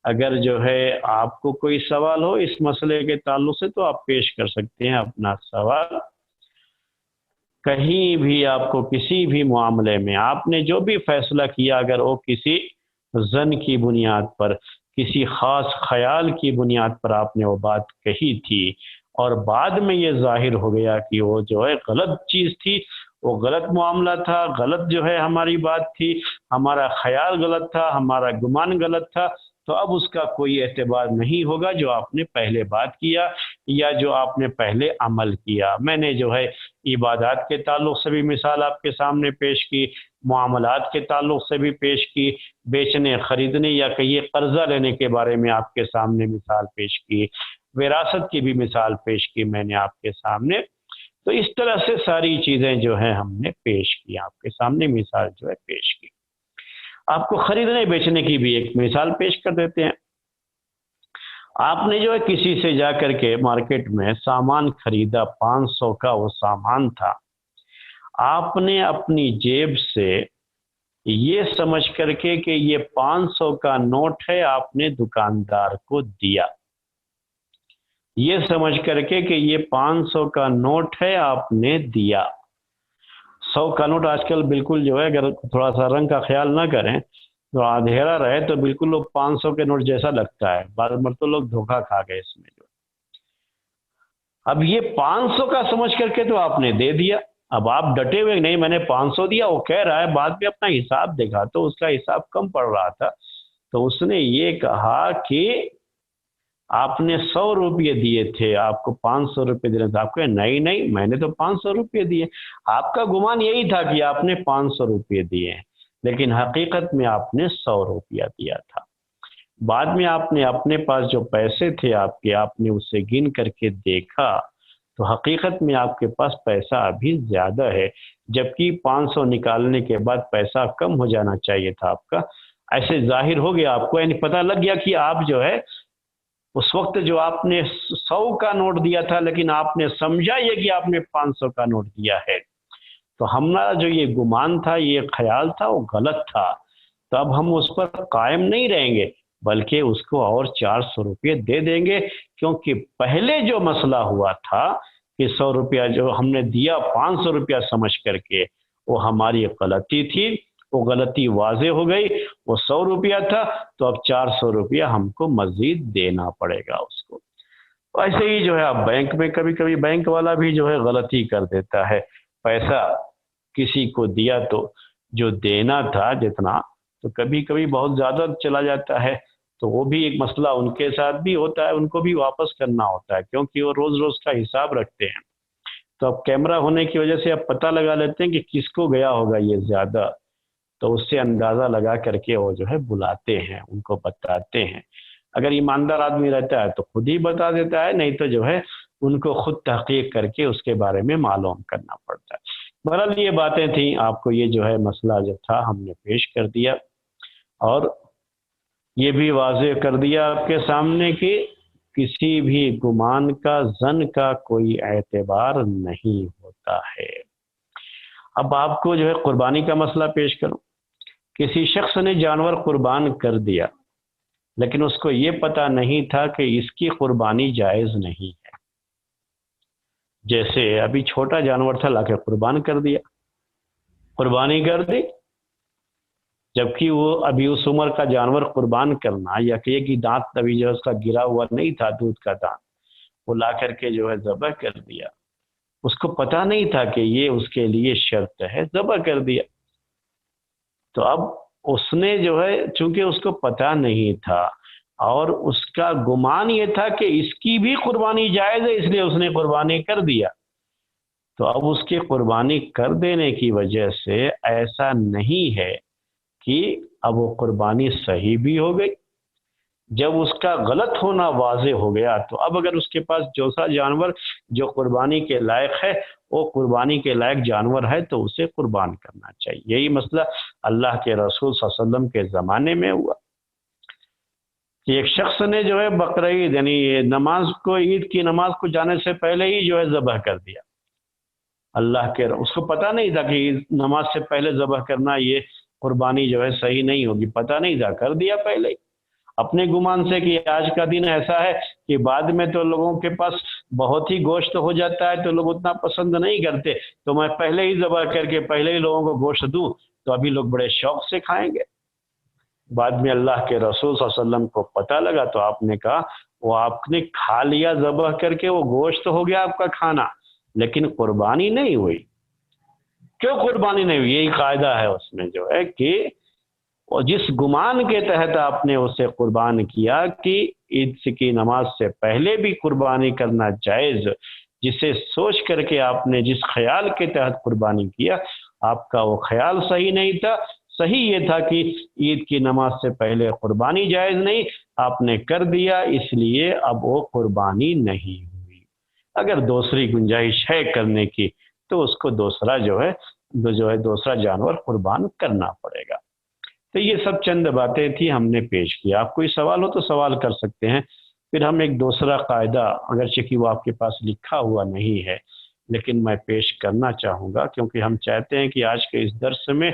اگر جو ہے آپ کو کوئی سوال ہو اس مسئلے کے تعلق سے تو آپ پیش کر سکتے ہیں اپنا سوال۔ کہیں بھی آپ کو کسی بھی معاملے میں آپ نے جو بھی فیصلہ کیا، اگر وہ کسی ظن کی بنیاد پر، کسی خاص خیال کی بنیاد پر آپ نے وہ بات کہی تھی، اور بعد میں یہ ظاہر ہو گیا کہ وہ جو ہے غلط چیز تھی، وہ غلط معاملہ تھا، غلط جو ہے ہماری بات تھی، ہمارا خیال غلط تھا، ہمارا گمان غلط تھا، تو اب اس کا کوئی اعتبار نہیں ہوگا جو آپ نے پہلے بات کیا یا جو آپ نے پہلے عمل کیا۔ میں نے جو ہے عبادات کے تعلق سے بھی مثال آپ کے سامنے پیش کی، معاملات کے تعلق سے بھی پیش کی، بیچنے خریدنے یا کہیے قرضہ لینے کے بارے میں آپ کے سامنے مثال پیش کی، وراثت کی بھی مثال پیش کی میں نے آپ کے سامنے۔ تو اس طرح سے ساری چیزیں جو ہیں ہم نے پیش کی آپ کے سامنے، مثال جو ہے پیش کی۔ آپ کو خریدنے بیچنے کی بھی ایک مثال پیش کر دیتے ہیں۔ آپ نے جو ہے کسی سے جا کر کے مارکیٹ میں سامان خریدا، 500 کا وہ سامان تھا، آپ نے اپنی جیب سے یہ سمجھ کر کے کہ یہ 500 کا نوٹ ہے آپ نے دکاندار کو دیا، یہ سمجھ کر کے کہ یہ 500 کا نوٹ ہے آپ نے دیا۔ 100 کا نوٹ آج کل بالکل جو ہے اگر تھوڑا سا رنگ کا خیال نہ کریں تو اندھیرا رہے تو بالکل لوگ 500 کے نوٹ جیسا لگتا ہے، بعض مرتبہ لوگ دھوکہ کھا گئے اس میں جو۔ اب یہ 500 کا سمجھ کر کے تو آپ نے دے دیا، اب آپ ڈٹے ہوئے نہیں میں نے 500 دیا، وہ کہہ رہا ہے بعد میں اپنا حساب دیکھا تو اس کا حساب کم پڑ رہا تھا، تو اس نے یہ کہا کہ آپ نے 100 روپے دیے تھے، آپ کو 500 روپے دینے تھے۔ آپ کو نہیں میں نے تو 500 روپے دیے۔ آپ کا گمان یہی تھا کہ آپ نے 500 روپے دیے ہیں، لیکن حقیقت میں آپ نے 100 روپیہ دیا تھا۔ بعد میں آپ نے اپنے پاس جو پیسے تھے آپ نے اسے گن کر کے دیکھا تو حقیقت میں آپ کے پاس پیسہ ابھی زیادہ ہے، جبکہ 500 نکالنے کے بعد پیسہ کم ہو جانا چاہیے تھا آپ کا۔ ایسے ظاہر ہو گیا آپ کو، یعنی پتہ لگ گیا کہ آپ جو ہے اس وقت جو آپ نے 100 کا نوٹ دیا تھا لیکن آپ نے سمجھا یہ کہ آپ نے 500 کا نوٹ دیا ہے، تو ہمارا جو یہ گمان تھا، یہ خیال تھا، وہ غلط تھا۔ تو اب ہم اس پر قائم نہیں رہیں گے بلکہ اس کو اور 400 روپے دے دیں گے، کیونکہ پہلے جو مسئلہ ہوا تھا کہ 100 روپیہ جو ہم نے دیا 500 روپیہ سمجھ کر کے، وہ ہماری غلطی تھی، وہ غلطی واضح ہو گئی، وہ 100 روپیہ تھا تو اب 400 روپیہ ہم کو مزید دینا پڑے گا اس کو۔ ایسے ہی جو ہے اب بینک میں کبھی کبھی بینک والا بھی جو ہے غلطی کر دیتا ہے، پیسہ کسی کو دیا تو جو دینا تھا جتنا تو کبھی کبھی بہت زیادہ چلا جاتا ہے، تو وہ بھی ایک مسئلہ ان کے ساتھ بھی ہوتا ہے، ان کو بھی واپس کرنا ہوتا ہے کیونکہ وہ روز روز کا حساب رکھتے ہیں۔ تو اب کیمرہ ہونے کی وجہ سے اب پتہ لگا لیتے ہیں کہ کس کو گیا ہوگا یہ زیادہ، تو اس سے اندازہ لگا کر کے وہ جو ہے بلاتے ہیں، ان کو بتاتے ہیں۔ اگر ایماندار آدمی رہتا ہے تو خود ہی بتا دیتا ہے، نہیں تو جو ہے ان کو خود تحقیق کر کے اس کے بارے میں معلوم کرنا پڑتا ہے۔ بہرحال یہ باتیں تھیں، آپ کو یہ جو ہے مسئلہ جو تھا ہم نے پیش کر دیا، اور یہ بھی واضح کر دیا آپ کے سامنے کہ کسی بھی گمان کا ظن کا کوئی اعتبار نہیں ہوتا ہے۔ اب آپ کو جو ہے قربانی کا مسئلہ پیش کروں۔ کسی شخص نے جانور قربان کر دیا، لیکن اس کو یہ پتہ نہیں تھا کہ اس کی قربانی جائز نہیں ہے۔ جیسے ابھی چھوٹا جانور تھا، لا کے قربان کر دیا، قربانی کر دی، جبکہ وہ ابھی اس عمر کا جانور قربان کرنا، یا کہ یہ کہ دانت ابھی جو اس کا گرا ہوا نہیں تھا، دودھ کا دانت، وہ لا کر کے جو ہے ذبح کر دیا، اس کو پتہ نہیں تھا کہ یہ اس کے لیے شرط ہے، ذبح کر دیا۔ تو اب اس نے جو ہے چونکہ اس کو پتہ نہیں تھا اور اس کا گمان یہ تھا کہ اس کی بھی قربانی جائز ہے، اس لیے اس نے قربانی کر دیا، تو اب اس کی قربانی کر دینے کی وجہ سے ایسا نہیں ہے کہ اب وہ قربانی صحیح بھی ہو گئی۔ جب اس کا غلط ہونا واضح ہو گیا تو اب اگر اس کے پاس دوسرا جانور جو قربانی کے لائق ہے، وہ قربانی کے لائق جانور ہے تو اسے قربان کرنا چاہیے۔ یہی مسئلہ اللہ کے رسول صلی اللہ علیہ وسلم کے زمانے میں ہوا کہ ایک شخص نے جو ہے بقرعید یعنی نماز کو، عید کی نماز کو جانے سے پہلے ہی جو ہے ذبح کر دیا۔ اللہ کے اس کو پتہ نہیں تھا کہ نماز سے پہلے ذبح کرنا یہ قربانی جو ہے صحیح نہیں ہوگی، پتہ نہیں تھا، کر دیا پہلے ہی اپنے گمان سے کہ آج کا دن ایسا ہے کہ بعد میں تو لوگوں کے پاس بہت ہی گوشت ہو جاتا ہے تو لوگ اتنا پسند نہیں کرتے، تو میں پہلے ہی ذبح کر کے پہلے ہی لوگوں کو گوشت دوں تو ابھی لوگ بڑے شوق سے کھائیں گے۔ بعد میں اللہ کے رسول صلی اللہ علیہ وسلم کو پتہ لگا تو آپ نے کہا وہ آپ نے کھا لیا ذبح کر کے، وہ گوشت ہو گیا آپ کا کھانا، لیکن قربانی نہیں ہوئی۔ کیوں قربانی نہیں ہوئی؟ یہی قاعدہ ہے اس میں جو ہے کہ جس گمان کے تحت آپ نے اسے قربان کیا کہ عید کی نماز سے پہلے بھی قربانی کرنا جائز، جسے سوچ کر کے آپ نے جس خیال کے تحت قربانی کیا، آپ کا وہ خیال صحیح نہیں تھا۔ صحیح یہ تھا کہ عید کی نماز سے پہلے قربانی جائز نہیں، آپ نے کر دیا، اس لیے اب وہ قربانی نہیں ہوئی۔ اگر دوسری گنجائش ہے کرنے کی تو اس کو دوسرا دوسرا جانور قربان کرنا پڑے گا۔ تو یہ سب چند باتیں تھی ہم نے پیش کیا۔ آپ کوئی سوال ہو تو سوال کر سکتے ہیں، پھر ہم ایک دوسرا قاعدہ، اگرچہ کہ وہ آپ کے پاس لکھا ہوا نہیں ہے لیکن میں پیش کرنا چاہوں گا، کیونکہ ہم چاہتے ہیں کہ آج کے اس درس میں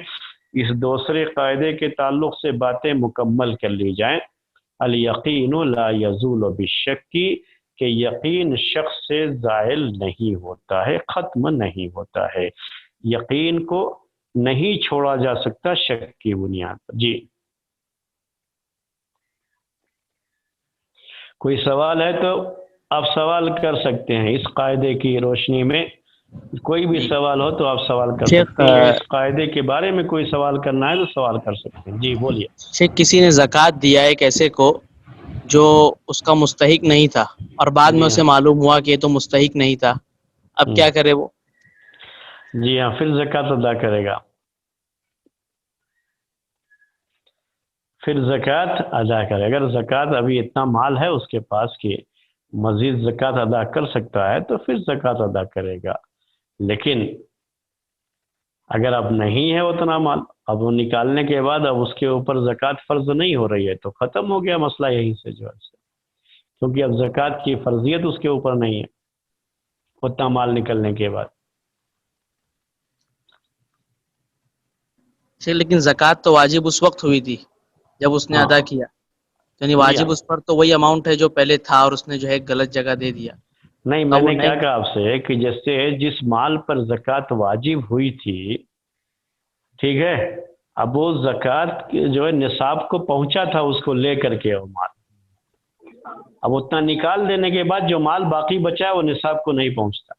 اس دوسرے قاعدے کے تعلق سے باتیں مکمل کر لی جائیں۔ الیقین لا یزول بالشک، کہ یقین شخص سے زائل نہیں ہوتا ہے، ختم نہیں ہوتا ہے، یقین کو نہیں چھوڑا جا سکتا شک کی بنیاد پر۔ جی کوئی سوال ہے تو آپ سوال کر سکتے ہیں، اس قاعدے کی روشنی میں کوئی بھی سوال ہو تو آپ سوال کر سکتے ہیں۔ اس قاعدے کے بارے میں کوئی سوال کرنا ہے تو سوال کر سکتے ہیں۔ جی بولیے۔ شیخ کسی نے زکوٰۃ دیا ایک ایسے کو جو اس کا مستحق نہیں تھا، اور بعد میں اسے معلوم ہوا کہ یہ تو مستحق نہیں تھا، اب کیا کرے وہ؟ جی ہاں، پھر زکوٰۃ ادا کرے گا، پھر زکوٰۃ ادا کرے۔ اگر زکوٰۃ ابھی اتنا مال ہے اس کے پاس کہ مزید زکوٰۃ ادا کر سکتا ہے تو پھر زکوٰۃ ادا کرے گا، لیکن اگر اب نہیں ہے اتنا مال، اب وہ نکالنے کے بعد اب اس کے اوپر زکوٰۃ فرض نہیں ہو رہی ہے تو ختم ہو گیا مسئلہ یہیں سے جو ہے، کیونکہ اب زکوٰۃ کی فرضیت اس کے اوپر نہیں ہے اتنا مال نکلنے کے بعد۔ لیکن زکوٰۃ تو واجب اس وقت ہوئی تھی جب اس نے ادا کیا، یعنی واجب اس پر تو وہی اماؤنٹ ہے جو پہلے تھا، اور اس نے جو ہے غلط جگہ دے دیا۔ نہیں میں نے کیا کہا آپ سے کہ جیسے جس مال پر زکوٰۃ واجب ہوئی تھی، ٹھیک ہے، اب وہ زکوٰۃ جو ہے نصاب کو پہنچا تھا اس کو لے کر کے وہ مال، اب اتنا نکال دینے کے بعد جو مال باقی بچا ہے وہ نصاب کو نہیں پہنچتا،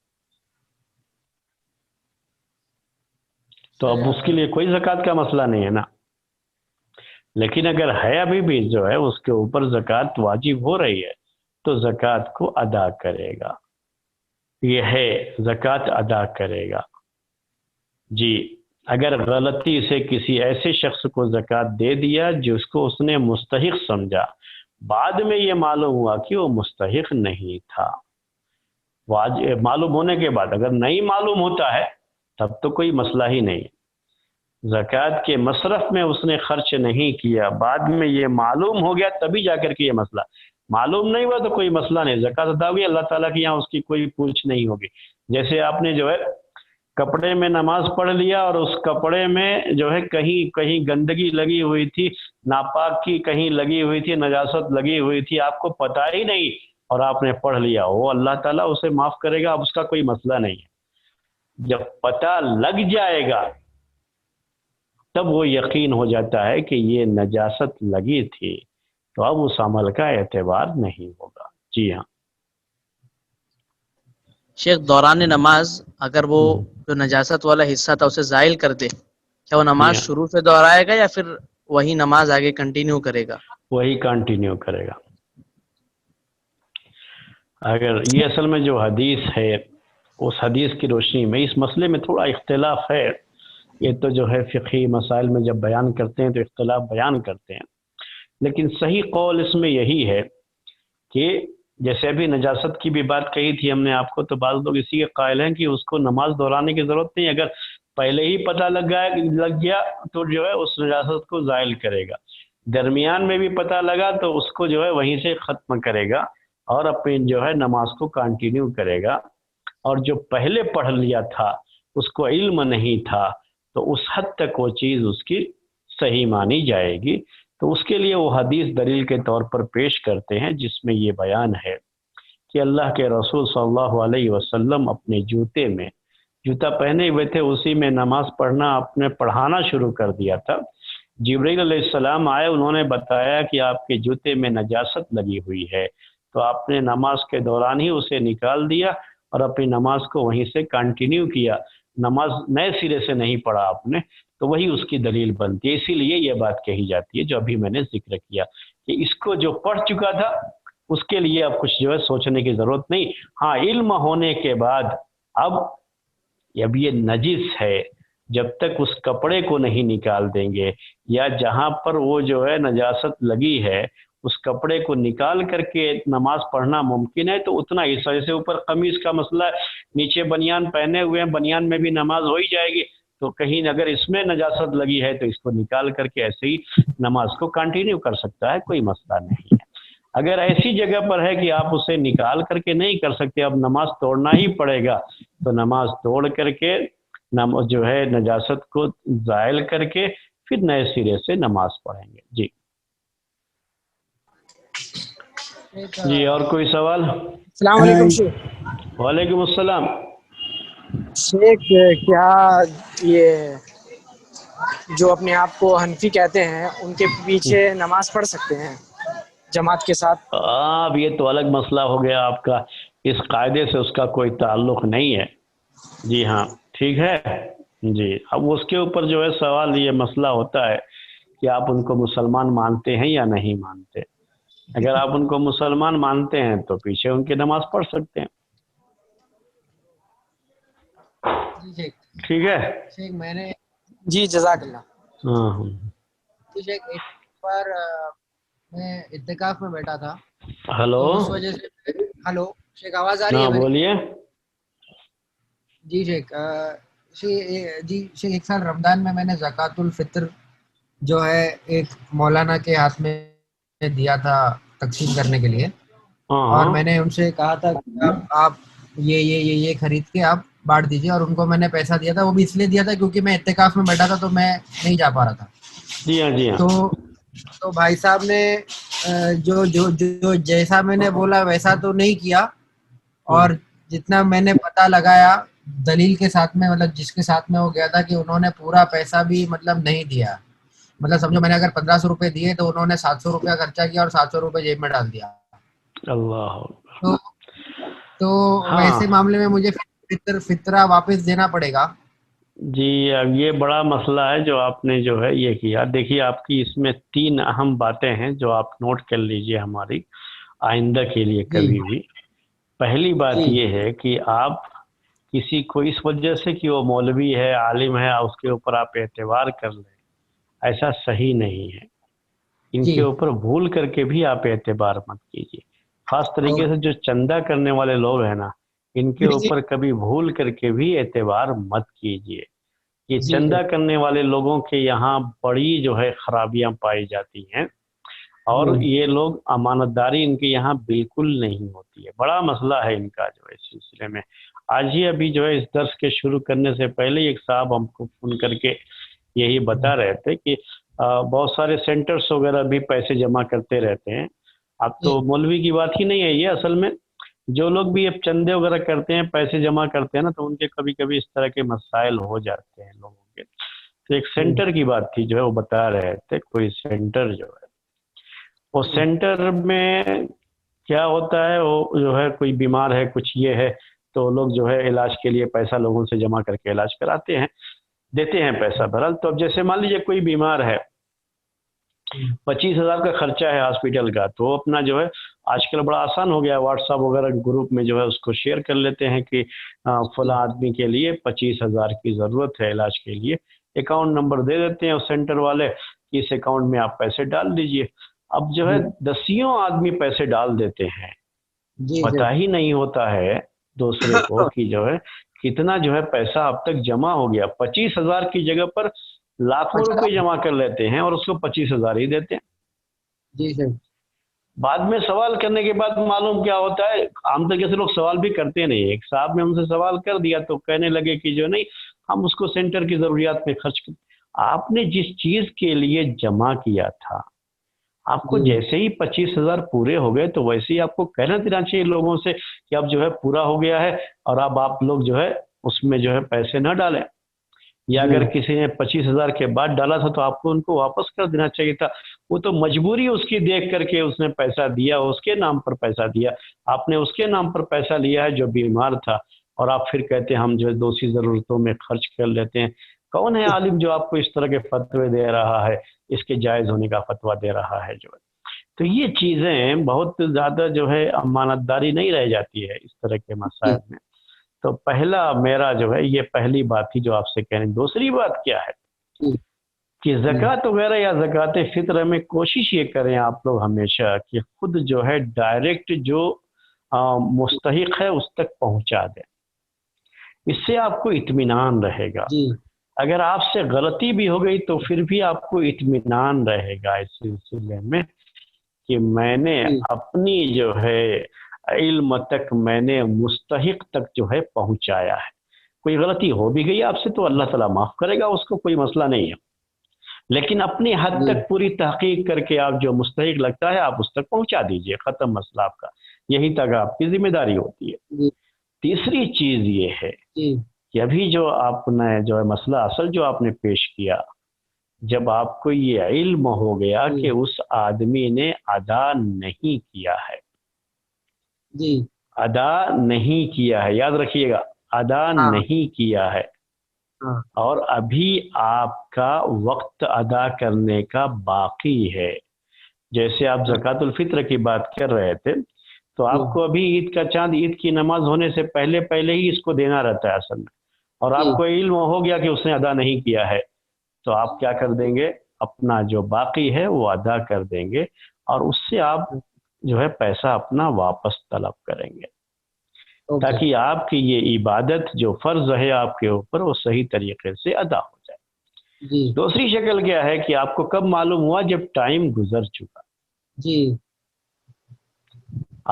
تو اب اس کے لیے کوئی زکوٰۃ کا مسئلہ نہیں ہے نا۔ لیکن اگر ہے ابھی بھی جو ہے اس کے اوپر زکوٰۃ واجب ہو رہی ہے تو زکوٰۃ کو ادا کرے گا، یہ ہے زکوٰۃ ادا کرے گا۔ جی اگر غلطی سے کسی ایسے شخص کو زکوٰۃ دے دیا جس کو اس نے مستحق سمجھا، بعد میں یہ معلوم ہوا کہ وہ مستحق نہیں تھا، معلوم ہونے کے بعد اگر نہیں معلوم ہوتا ہے تب تو کوئی مسئلہ ہی نہیں، زکوٰۃ کے مصرف میں اس نے خرچ نہیں کیا، بعد میں یہ معلوم ہو گیا تبھی جا کر کے یہ مسئلہ، معلوم نہیں ہوا تو کوئی مسئلہ نہیں، زکوٰۃ ادا ہوئی، اللہ تعالیٰ کے یہاں اس کی کوئی پوچھ نہیں ہوگی۔ جیسے آپ نے جو ہے کپڑے میں نماز پڑھ لیا اور اس کپڑے میں جو ہے کہیں کہیں گندگی لگی ہوئی تھی، ناپاک کی کہیں لگی ہوئی تھی، نجاست لگی ہوئی تھی، آپ کو پتہ ہی نہیں اور آپ نے پڑھ لیا، وہ اللہ تعالیٰ اسے معاف کرے گا، اب اس کا کوئی مسئلہ نہیں ہے۔ جب پتہ لگ جائے گا تب وہ یقین ہو جاتا ہے کہ یہ نجاست لگی تھی، تو اب اس عمل کا اعتبار نہیں ہوگا۔ جی ہاں شیخ، دوران نماز اگر وہ جو نجاست والا حصہ تھا اسے زائل کر دے، کیا وہ نماز شروع سے دہرائے گا یا پھر وہی نماز آگے کنٹینیو کرے گا؟ وہی کنٹینیو کرے گا۔ اگر یہ اصل میں جو حدیث ہے اس حدیث کی روشنی میں اس مسئلے میں تھوڑا اختلاف ہے، یہ تو جو ہے فقہی مسائل میں جب بیان کرتے ہیں تو اختلاف بیان کرتے ہیں، لیکن صحیح قول اس میں یہی ہے کہ جیسے ابھی نجاست کی بھی بات کہی تھی ہم نے آپ کو، تو بعض لوگ اسی کے قائل ہیں کہ اس کو نماز دہرانے کی ضرورت نہیں، اگر پہلے ہی پتہ لگ گیا تو جو ہے اس نجاست کو زائل کرے گا، درمیان میں بھی پتہ لگا تو اس کو جو ہے وہیں سے ختم کرے گا اور اپنی جو ہے نماز کو کنٹینیو کرے گا، اور جو پہلے پڑھ لیا تھا اس کو علم نہیں تھا تو اس حد تک وہ چیز اس کی صحیح مانی جائے گی، تو اس کے لیے وہ حدیث دلیل کے طور پر پیش کرتے ہیں جس میں یہ بیان ہے کہ اللہ کے رسول صلی اللہ علیہ وسلم اپنے جوتے میں، جوتا پہنے ہوئے تھے اسی میں نماز پڑھنا آپ نے پڑھانا شروع کر دیا تھا، جبرائیل علیہ السلام آئے، انہوں نے بتایا کہ آپ کے جوتے میں نجاست لگی ہوئی ہے، تو آپ نے نماز کے دوران ہی اسے نکال دیا اور اپنی نماز کو وہیں سے کنٹینیو کیا، نماز نئے سرے سے نہیں پڑھا آپ نے، تو وہی اس کی دلیل بنتی ہے۔ اسی لیے یہ بات کہی جاتی ہے جو ابھی میں نے ذکر کیا کہ اس کو جو پڑھ چکا تھا اس کے لیے اب کچھ جو ہے سوچنے کی ضرورت نہیں، ہاں علم ہونے کے بعد اب یہ نجس ہے، جب تک اس کپڑے کو نہیں نکال دیں گے یا جہاں پر وہ جو ہے نجاست لگی ہے اس کپڑے کو نکال کر کے نماز پڑھنا ممکن ہے، تو اتنا حصہ، جیسے اوپر قمیص کا مسئلہ ہے، نیچے بنیان پہنے ہوئے ہیں، بنیان میں بھی نماز ہو ہی جائے گی، تو کہیں اگر اس میں نجاست لگی ہے تو اس کو نکال کر کے ایسے ہی نماز کو کنٹینیو کر سکتا ہے، کوئی مسئلہ نہیں ہے۔ اگر ایسی جگہ پر ہے کہ آپ اسے نکال کر کے نہیں کر سکتے، اب نماز توڑنا ہی پڑے گا، تو نماز توڑ کر کے جو ہے نجاست کو زائل کر کے پھر نئے سرے سے نماز پڑھیں گے۔ جی جی اور کوئی سوال؟ السلام علیکم شیخ۔ وعلیکم السلام۔ شیخ کیا یہ جو اپنے آپ کو حنفی کہتے ہیں ان کے پیچھے نماز پڑھ سکتے ہیں جماعت کے ساتھ؟ اب یہ تو الگ مسئلہ ہو گیا آپ کا، اس قاعدے سے اس کا کوئی تعلق نہیں ہے۔ جی ہاں ٹھیک ہے جی۔ اب اس کے اوپر جو ہے سوال یہ مسئلہ ہوتا ہے کہ آپ ان کو مسلمان مانتے ہیں یا نہیں مانتے۔ اگر آپ ان کو مسلمان مانتے ہیں تو پیچھے ان کی نماز پڑھ سکتے ہیں، ٹھیک ہے۔ شیخ میں نے جی جزاک اللہ۔ ہاں شیخ ایک بار میں اعتکاف میں بیٹھا تھا، ہلو اس وجہ سے ہلو شیخ آواز آ رہی ہے ہاں میری؟ بولیے۔ جی شیخ جی شیخ ایک سال رمضان میں نے زکوٰۃ الفطر جو ہے ایک مولانا کے ہاتھ میں دیا تھا تقسیم کرنے کے لیے، اور میں نے ان سے کہا تھا کہ آپ یہ خرید کے آپ بانٹ دیجیے، اور ان کو میں نے پیسہ دیا تھا، وہ بھی اس لیے دیا تھا کیونکہ میں اعتکاف میں بیٹھا تھا تو میں نہیں جا پا رہا تھا۔ جی ہاں جی ہاں۔ تو بھائی صاحب نے جو جیسا میں نے بولا ویسا تو نہیں کیا، اور جتنا میں نے پتہ لگایا دلیل کے ساتھ میں، مطلب جس کے ساتھ میں وہ گیا تھا، کہ انہوں نے پورا پیسہ بھی مطلب نہیں دیا. مطلب سمجھو میں نے اگر 1500 روپے دیے تو انہوں نے 700 روپیہ خرچہ کیا اور 700 روپے جیب میں ڈال دیا. اللہ. تو ہاں ویسے معاملے میں مجھے فطرہ واپس دینا پڑے گا. جی، اب یہ بڑا مسئلہ ہے جو آپ نے جو ہے یہ کیا. دیکھیے آپ کی اس میں 3 اہم باتیں ہیں جو آپ نوٹ کر لیجئے ہماری آئندہ کے لیے کبھی بھی. پہلی بات یہ ہے کہ آپ کسی کو اس وجہ سے کہ وہ مولوی ہے، عالم ہے، اس کے اوپر آپ اعتبار کر لیں، ایسا صحیح نہیں ہے. ان کے اوپر بھول کر کے بھی آپ اعتبار مت کیجیے. خاص طریقے سے جو چندہ کرنے والے لوگ ہیں نا، ان کے اوپر کبھی بھول کر کے بھی اعتبار مت کیجیے. یہ چندہ کرنے والے لوگوں کے یہاں بڑی جو ہے خرابیاں پائی جاتی ہیں، اور یہ لوگ امانت داری ان کے یہاں بالکل نہیں ہوتی ہے. بڑا مسئلہ ہے ان کا جو ہے اس سلسلے میں. آج ہی ابھی جو ہے اس درس کے شروع کرنے سے پہلے ایک صاحب ہم کو فون کر کے یہی بتا رہے تھے کہ بہت سارے سینٹرز وغیرہ بھی پیسے جمع کرتے رہتے ہیں. اب تو مولوی کی بات ہی نہیں ہے یہ، اصل میں جو لوگ بھی اب چندے وغیرہ کرتے ہیں، پیسے جمع کرتے ہیں نا، تو ان کے کبھی کبھی اس طرح کے مسائل ہو جاتے ہیں لوگوں کے. تو ایک سینٹر کی بات تھی جو ہے وہ بتا رہے تھے، کوئی سینٹر جو ہے وہ سینٹر میں کیا ہوتا ہے، وہ جو ہے کوئی بیمار ہے، کچھ یہ ہے، تو لوگ جو ہے علاج کے لیے پیسہ لوگوں سے جمع کر کے علاج کراتے ہیں، دیتے ہیں پیسہ بہرحال. تو اب جیسے مان لیجیے کوئی بیمار ہے، 25,000 کا خرچہ ہے ہاسپٹل کا، تو اپنا جو ہے آج کل بڑا آسان ہو گیا، واٹس ایپ وغیرہ گروپ میں جو ہے اس کو شیئر کر لیتے ہیں کہ فلاں آدمی کے لیے 25,000 کی ضرورت ہے علاج کے لیے. اکاؤنٹ نمبر دے دیتے ہیں اس سینٹر والے کہ اس اکاؤنٹ میں آپ پیسے ڈال دیجئے. اب جو ہے دسیوں آدمی پیسے ڈال دیتے ہیں، پتہ ہی نہیں ہوتا ہے دوسرے کو کہ جو ہے کتنا جو ہے پیسہ اب تک جمع ہو گیا. 25,000 کی جگہ پر لاکھوں روپے جمع کر لیتے ہیں اور اس کو 25,000 ہی دیتے ہیں. جی سر. بعد میں سوال کرنے کے بعد معلوم کیا ہوتا ہے، عام طریقے سے لوگ سوال بھی کرتے نہیں. ایک صاحب نے ہم سے سوال کر دیا تو کہنے لگے کہ جو نہیں، ہم اس کو سینٹر کی ضروریات میں خرچ کرتے. آپ نے جس چیز کے لیے جمع کیا تھا، آپ کو جیسے ہی 25,000 پورے ہو گئے تو ویسے ہی آپ کو کہنا دینا چاہیے لوگوں سے کہ اب جو ہے پورا ہو گیا ہے، اور اب آپ لوگ جو ہے اس میں جو ہے پیسے نہ ڈالیں. یا اگر کسی نے 25,000 کے بعد ڈالا تھا تو آپ کو ان کو واپس کر دینا چاہیے تھا. وہ تو مجبوری اس کی دیکھ کر کے اس نے پیسہ دیا، اس کے نام پر پیسہ دیا. آپ نے اس کے نام پر پیسہ لیا ہے جو بیمار تھا، اور آپ پھر کہتے ہیں ہم جو ہے دوسری ضرورتوں میں خرچ کر لیتے ہیں. کون ہے عالم جو آپ کو اس طرح کے فتوے دے رہا ہے، اس کے جائز ہونے کا فتویٰ دے رہا ہے جو ہے؟ تو یہ چیزیں بہت زیادہ جو ہے امانت داری نہیں رہ جاتی ہے اس طرح کے مسائل میں. تو پہلا میرا جو ہے یہ پہلی بات تھی جو آپ سے کہنے. دوسری بات کیا ہے کہ زکوٰۃ وغیرہ یا زکوٰۃ فطر میں کوشش یہ کریں آپ لوگ ہمیشہ کہ خود جو ہے ڈائریکٹ جو مستحق ہے اس تک پہنچا دیں. اس سے آپ کو اطمینان رہے گا. اگر آپ سے غلطی بھی ہو گئی تو پھر بھی آپ کو اطمینان رہے گا اس سلسلے میں کہ میں نے اپنی جو ہے علم تک، میں نے مستحق تک جو ہے پہنچایا ہے. کوئی غلطی ہو بھی گئی آپ سے تو اللہ تعالیٰ معاف کرے گا، اس کو کوئی مسئلہ نہیں ہے. لیکن اپنی حد تک پوری تحقیق کر کے آپ جو مستحق لگتا ہے آپ اس تک پہنچا دیجئے، ختم مسئلہ آپ کا. یہی تک آپ کی ذمہ داری ہوتی ہے. تیسری چیز یہ ہے کہ ابھی جو آپ نے جو ہے مسئلہ اصل جو آپ نے پیش کیا، جب آپ کو یہ علم ہو گیا کہ اس آدمی نے ادا نہیں کیا ہے، ادا نہیں کیا ہے، یاد رکھیے گا، ادا نہیں کیا ہے، اور ابھی آپ کا وقت ادا کرنے کا باقی ہے. جیسے آپ زکوٰۃ الفطر کی بات کر رہے تھے تو آپ کو ابھی عید کا چاند، عید کی نماز ہونے سے پہلے ہی اس کو دینا رہتا ہے اصل میں، اور آپ کو علم ہو گیا کہ اس نے ادا نہیں کیا ہے، تو آپ کیا کر دیں گے، اپنا جو باقی ہے وہ ادا کر دیں گے، اور اس سے آپ جو ہے پیسہ اپنا واپس طلب کریں گے، تاکہ آپ کی یہ عبادت جو فرض ہے آپ کے اوپر وہ صحیح طریقے سے ادا ہو جائے. دوسری شکل کیا ہے کہ آپ کو کب معلوم ہوا، جب ٹائم گزر چکا.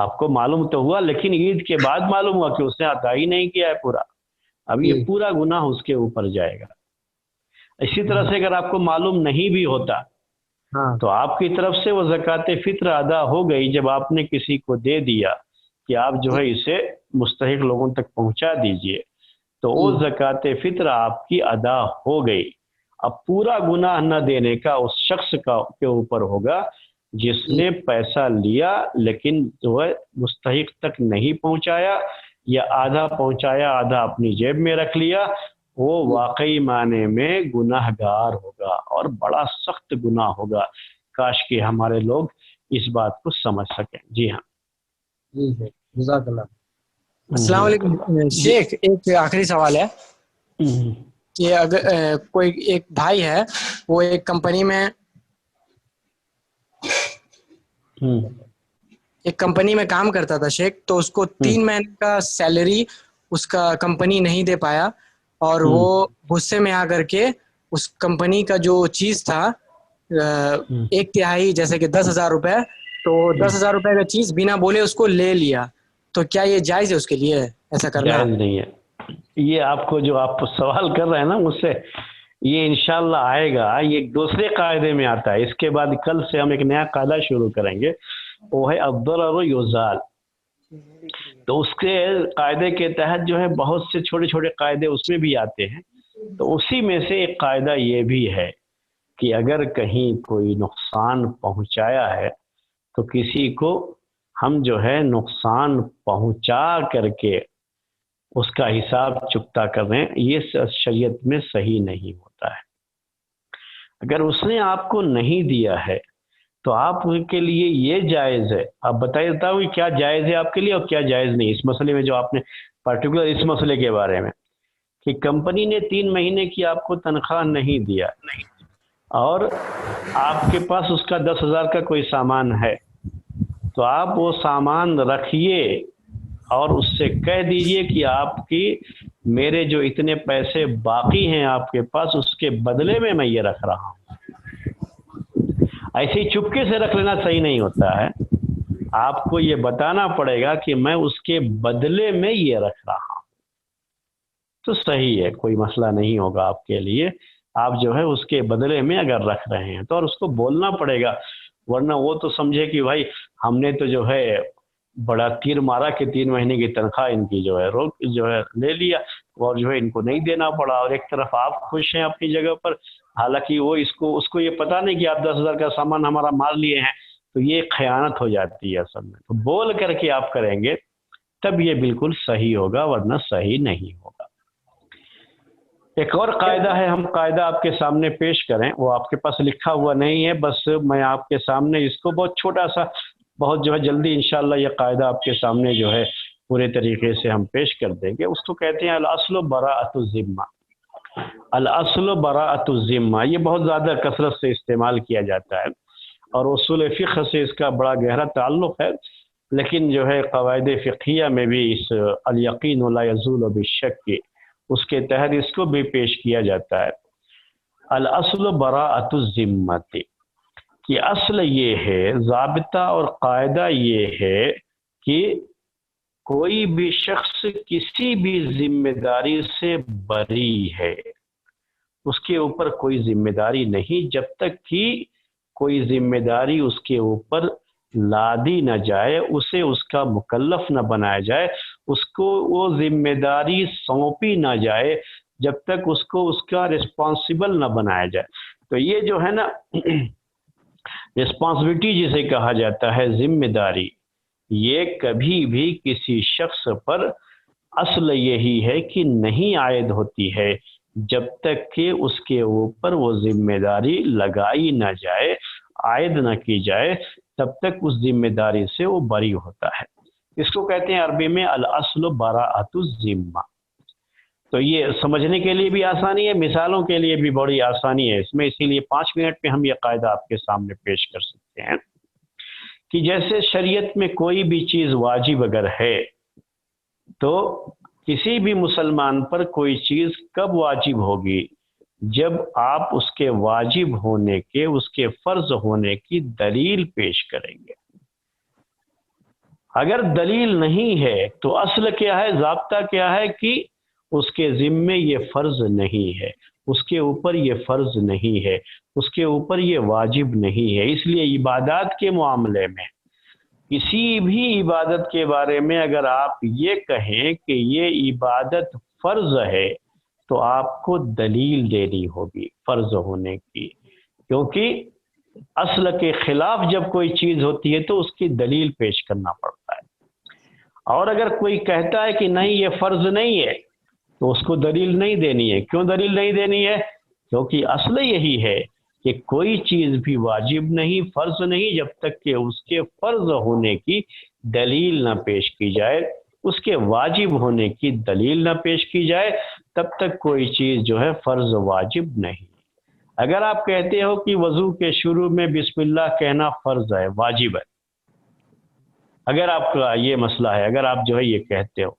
آپ کو معلوم تو ہوا لیکن عید کے بعد معلوم ہوا کہ اس نے ادا ہی نہیں کیا ہے پورا. اب یہ پورا گناہ اس کے اوپر جائے گا. اسی طرح سے اگر آپ کو معلوم نہیں بھی ہوتا تو آپ کی طرف سے وہ زکوٰۃ فطر ادا ہو گئی جب آپ نے کسی کو دے دیا کہ آپ جو ہے اسے مستحق لوگوں تک پہنچا دیجئے تو وہ زکوٰۃ فطر آپ کی ادا ہو گئی. اب پورا گناہ نہ دینے کا اس شخص کے اوپر ہوگا جس نے پیسہ لیا لیکن جو ہے مستحق تک نہیں پہنچایا یا آدھا پہنچایا آدھا اپنی جیب میں رکھ لیا. وہ واقعی معنی میں گناہ گار ہوگا اور بڑا سخت گناہ ہوگا. کاش کہ ہمارے لوگ اس بات کو سمجھ سکیں. جی ہاں جی جزاک اللہ. السلام علیکم شیخ، ایک آخری سوال ہے کہ اگر کوئی ایک بھائی ہے وہ ایک کمپنی میں کام کرتا تھا شیخ، تو اس کو 3 مہینے کا سیلری اس کا کمپنی نہیں دے پایا اور وہ غصے میں آ کر کے اس کمپنی کا جو چیز تھا 1/3 جیسے کہ 10,000 روپے، تو 10,000 روپے کا چیز بنا بولے اس کو لے لیا. تو کیا یہ جائز ہے اس کے لیے ایسا کرنا؟ جائز نہیں ہے. یہ آپ کو جو آپ سوال کر رہے ہیں نا مجھ سے، یہ انشاءاللہ آئے گا، یہ ایک دوسرے قاعدے میں آتا ہے. اس کے بعد کل سے ہم ایک نیا قاعدہ شروع کریں گے، وہ ہے الضرر یزال. تو اس کے قاعدے کے تحت جو ہے بہت سے چھوٹے چھوٹے قاعدے اس میں بھی آتے ہیں. تو اسی میں سے ایک قاعدہ یہ بھی ہے کہ اگر کہیں کوئی نقصان پہنچایا ہے تو کسی کو ہم جو ہے نقصان پہنچا کر کے اس کا حساب چکتا کر رہے ہیں، یہ شریعت میں صحیح نہیں ہوتا ہے. اگر اس نے آپ کو نہیں دیا ہے تو آپ کے لیے یہ جائز ہے. آپ بتائیے ہوں کیا جائز ہے آپ کے لیے اور کیا جائز نہیں اس مسئلے میں، جو آپ نے پرٹیکولر اس مسئلے کے بارے میں کہ کمپنی نے 3 مہینے کی آپ کو تنخواہ نہیں دیا اور آپ کے پاس اس کا 10,000 کا کوئی سامان ہے، تو آپ وہ سامان رکھیے اور اس سے کہہ دیجئے کہ آپ کی میرے جو اتنے پیسے باقی ہیں آپ کے پاس، اس کے بدلے میں یہ رکھ رہا ہوں. ایسے ہی چپکے سے رکھ لینا صحیح نہیں ہوتا ہے. آپ کو یہ بتانا پڑے گا کہ میں اس کے بدلے میں یہ رکھ رہا ہوں، تو صحیح ہے، کوئی مسئلہ نہیں ہوگا آپ کے لیے. آپ جو ہے اس کے بدلے میں اگر رکھ رہے ہیں تو اور اس کو بولنا پڑے گا، ورنہ وہ تو سمجھے کہ بھائی ہم نے تو جو ہے بڑا تیر مارا کہ 3 مہینے کی تنخواہ ان کی جو ہے لے لیا اور جو ہے ان کو نہیں دینا پڑا. اور ایک طرف آپ خوش ہیں اپنی جگہ پر، حالانکہ وہ اس کو یہ پتہ نہیں کہ آپ 10,000 کا سامان ہمارا مار لیے ہیں. تو یہ خیانت ہو جاتی ہے اصل میں. تو بول کر کے آپ کریں گے تب یہ بالکل صحیح ہوگا، ورنہ صحیح نہیں ہوگا. ایک اور قاعدہ ہے، ہم قاعدہ آپ کے سامنے پیش کریں، وہ آپ کے پاس لکھا ہوا نہیں ہے، بس میں آپ کے سامنے اس کو بہت چھوٹا سا، بہت جو ہے جلدی انشاءاللہ یہ قاعدہ آپ کے سامنے جو ہے پورے طریقے سے ہم پیش کر دیں گے. اس کو کہتے ہیں الاصل براءۃ الذمہ. الاصل براءۃ الذمہ یہ بہت زیادہ کثرت سے استعمال کیا جاتا ہے اور اصول فقہ سے اس کا بڑا گہرا تعلق ہے، لیکن جو ہے قواعد فقہیہ میں بھی اس الیقین لا یزول بالشک اس کے تحت اس کو بھی پیش کیا جاتا ہے. الاصل براءۃ الذمہ کہ اصل یہ ہے، ضابطہ اور قاعدہ یہ ہے کہ کوئی بھی شخص کسی بھی ذمہ داری سے بری ہے، اس کے اوپر کوئی ذمہ داری نہیں جب تک کہ کوئی ذمہ داری اس کے اوپر لادی نہ جائے، اسے اس کا مکلف نہ بنایا جائے، اس کو وہ ذمہ داری سونپی نہ جائے جب تک اس کو اس کا رسپانسبل نہ بنایا جائے. تو یہ جو ہے نا رسپانسبلٹی جسے کہا جاتا ہے، ذمہ داری، یہ کبھی بھی کسی شخص پر اصل یہی ہے کہ نہیں عائد ہوتی ہے جب تک کہ اس کے اوپر وہ ذمہ داری لگائی نہ جائے، عائد نہ کی جائے، تب تک اس ذمہ داری سے وہ بری ہوتا ہے. اس کو کہتے ہیں عربی میں الاصل براءۃ الذمہ. تو یہ سمجھنے کے لیے بھی آسانی ہے، مثالوں کے لیے بھی بڑی آسانی ہے اس میں، اسی لیے 5 منٹ میں ہم یہ قاعدہ آپ کے سامنے پیش کر سکتے ہیں کہ جیسے شریعت میں کوئی بھی چیز واجب اگر ہے تو کسی بھی مسلمان پر کوئی چیز کب واجب ہوگی؟ جب آپ اس کے واجب ہونے کے، اس کے فرض ہونے کی دلیل پیش کریں گے. اگر دلیل نہیں ہے تو اصل کیا ہے، ضابطہ کیا ہے کہ اس کے ذمے یہ فرض نہیں ہے، اس کے اوپر یہ فرض نہیں ہے، اس کے اوپر یہ واجب نہیں ہے. اس لیے عبادات کے معاملے میں کسی بھی عبادت کے بارے میں اگر آپ یہ کہیں کہ یہ عبادت فرض ہے تو آپ کو دلیل دینی ہوگی فرض ہونے کی، کیونکہ اصل کے خلاف جب کوئی چیز ہوتی ہے تو اس کی دلیل پیش کرنا پڑتا ہے۔ اور اگر کوئی کہتا ہے کہ نہیں یہ فرض نہیں ہے تو اس کو دلیل نہیں دینی ہے۔ کیوں دلیل نہیں دینی ہے؟ کیونکہ اصل یہی ہے کہ کوئی چیز بھی واجب نہیں، فرض نہیں، جب تک کہ اس کے فرض ہونے کی دلیل نہ پیش کی جائے، اس کے واجب ہونے کی دلیل نہ پیش کی جائے، تب تک کوئی چیز جو ہے فرض واجب نہیں۔ اگر آپ کہتے ہو کہ وضو کے شروع میں بسم اللہ کہنا فرض ہے، واجب ہے، اگر آپ کا یہ مسئلہ ہے، اگر آپ جو ہے یہ کہتے ہو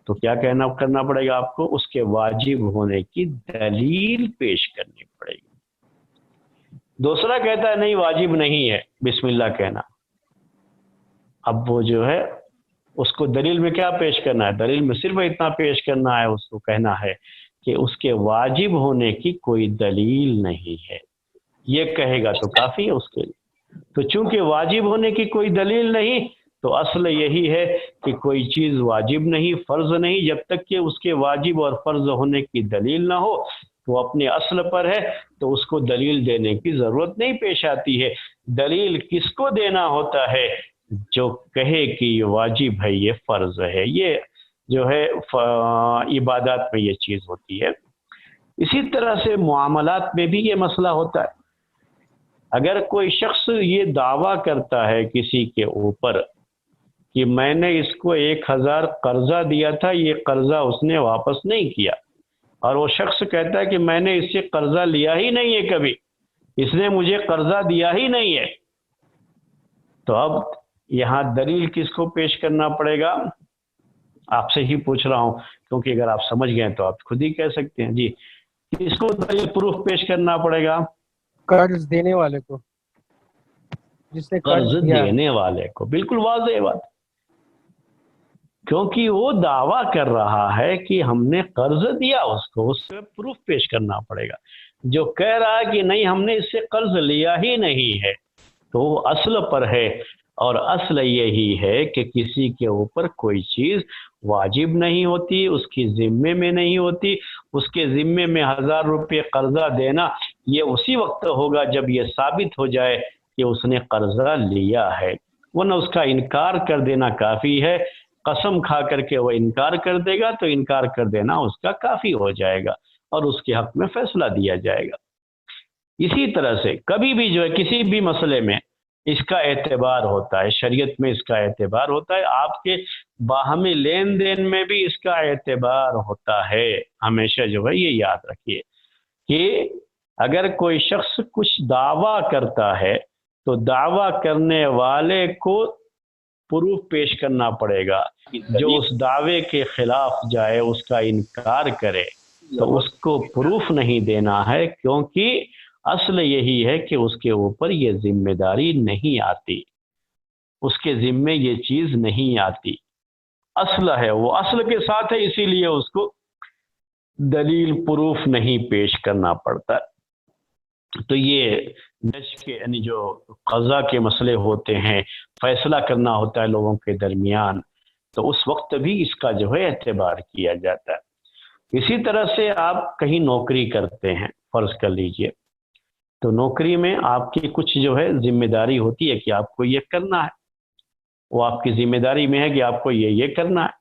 تو کیا کرنا پڑے گا آپ کو؟ اس کے واجب ہونے کی دلیل پیش کرنی پڑے گی۔ دوسرا کہتا ہے نہیں واجب نہیں ہے بسم اللہ کہنا، اب وہ جو ہے اس کو دلیل میں کیا پیش کرنا ہے؟ دلیل میں صرف اتنا پیش کرنا ہے، اس کو کہنا ہے کہ اس کے واجب ہونے کی کوئی دلیل نہیں ہے، یہ کہے گا تو کافی ہے اس کے لیے۔ تو چونکہ واجب ہونے کی کوئی دلیل نہیں تو اصل یہی ہے کہ کوئی چیز واجب نہیں، فرض نہیں، جب تک کہ اس کے واجب اور فرض ہونے کی دلیل نہ ہو وہ اپنے اصل پر ہے، تو اس کو دلیل دینے کی ضرورت نہیں پیش آتی ہے۔ دلیل کس کو دینا ہوتا ہے؟ جو کہے کہ یہ واجب ہے، یہ فرض ہے، یہ جو ہے عبادات میں یہ چیز ہوتی ہے۔ اسی طرح سے معاملات میں بھی یہ مسئلہ ہوتا ہے۔ اگر کوئی شخص یہ دعویٰ کرتا ہے کسی کے اوپر کہ میں نے اس کو 1000 قرضہ دیا تھا، یہ قرضہ اس نے واپس نہیں کیا، اور وہ شخص کہتا ہے کہ میں نے اس سے قرضہ لیا ہی نہیں ہے، کبھی اس نے مجھے قرضہ دیا ہی نہیں ہے، تو اب یہاں دلیل کس کو پیش کرنا پڑے گا؟ آپ سے ہی پوچھ رہا ہوں، کیونکہ اگر آپ سمجھ گئے تو آپ خود ہی کہہ سکتے ہیں۔ جی، کس کو دلیل پروف پیش کرنا پڑے گا؟ قرض دینے والے کو، جس نے قرض دیا۔ دینے والے کو، بالکل واضح بات، کیونکہ وہ دعویٰ کر رہا ہے کہ ہم نے قرض دیا اس کو، اس سے پروف پیش کرنا پڑے گا۔ جو کہہ رہا ہے کہ نہیں ہم نے اس سے قرض لیا ہی نہیں ہے تو وہ اصل پر ہے، اور اصل یہی ہے کہ کسی کے اوپر کوئی چیز واجب نہیں ہوتی، اس کی ذمے میں نہیں ہوتی۔ اس کے ذمے میں 1000 روپے قرضہ دینا یہ اسی وقت ہوگا جب یہ ثابت ہو جائے کہ اس نے قرضہ لیا ہے، ورنہ اس کا انکار کر دینا کافی ہے۔ قسم کھا کر کے وہ انکار کر دے گا تو انکار کر دینا اس کا کافی ہو جائے گا اور اس کے حق میں فیصلہ دیا جائے گا۔ اسی طرح سے کبھی بھی جو ہے کسی بھی مسئلے میں اس کا اعتبار ہوتا ہے، شریعت میں اس کا اعتبار ہوتا ہے، آپ کے باہمی لین دین میں بھی اس کا اعتبار ہوتا ہے۔ ہمیشہ جو ہے یہ یاد رکھیے کہ اگر کوئی شخص کچھ دعویٰ کرتا ہے تو دعویٰ کرنے والے کو پروف پیش کرنا پڑے گا۔ جو اس دعوے کے خلاف جائے، اس کا انکار کرے، تو اس کو پروف نہیں دینا ہے، کیونکہ اصل یہی ہے کہ اس کے اوپر یہ ذمہ داری نہیں آتی، اس کے ذمے یہ چیز نہیں آتی، اصل ہے، وہ اصل کے ساتھ ہے، اسی لیے اس کو دلیل پروف نہیں پیش کرنا پڑتا۔ تو یہ جج کے یعنی جو قضا کے مسئلے ہوتے ہیں، فیصلہ کرنا ہوتا ہے لوگوں کے درمیان، تو اس وقت بھی اس کا جو ہے اعتبار کیا جاتا ہے۔ اسی طرح سے آپ کہیں نوکری کرتے ہیں، فرض کر لیجئے، تو نوکری میں آپ کی کچھ جو ہے ذمہ داری ہوتی ہے کہ آپ کو یہ کرنا ہے، وہ آپ کی ذمہ داری میں ہے کہ آپ کو یہ کرنا ہے۔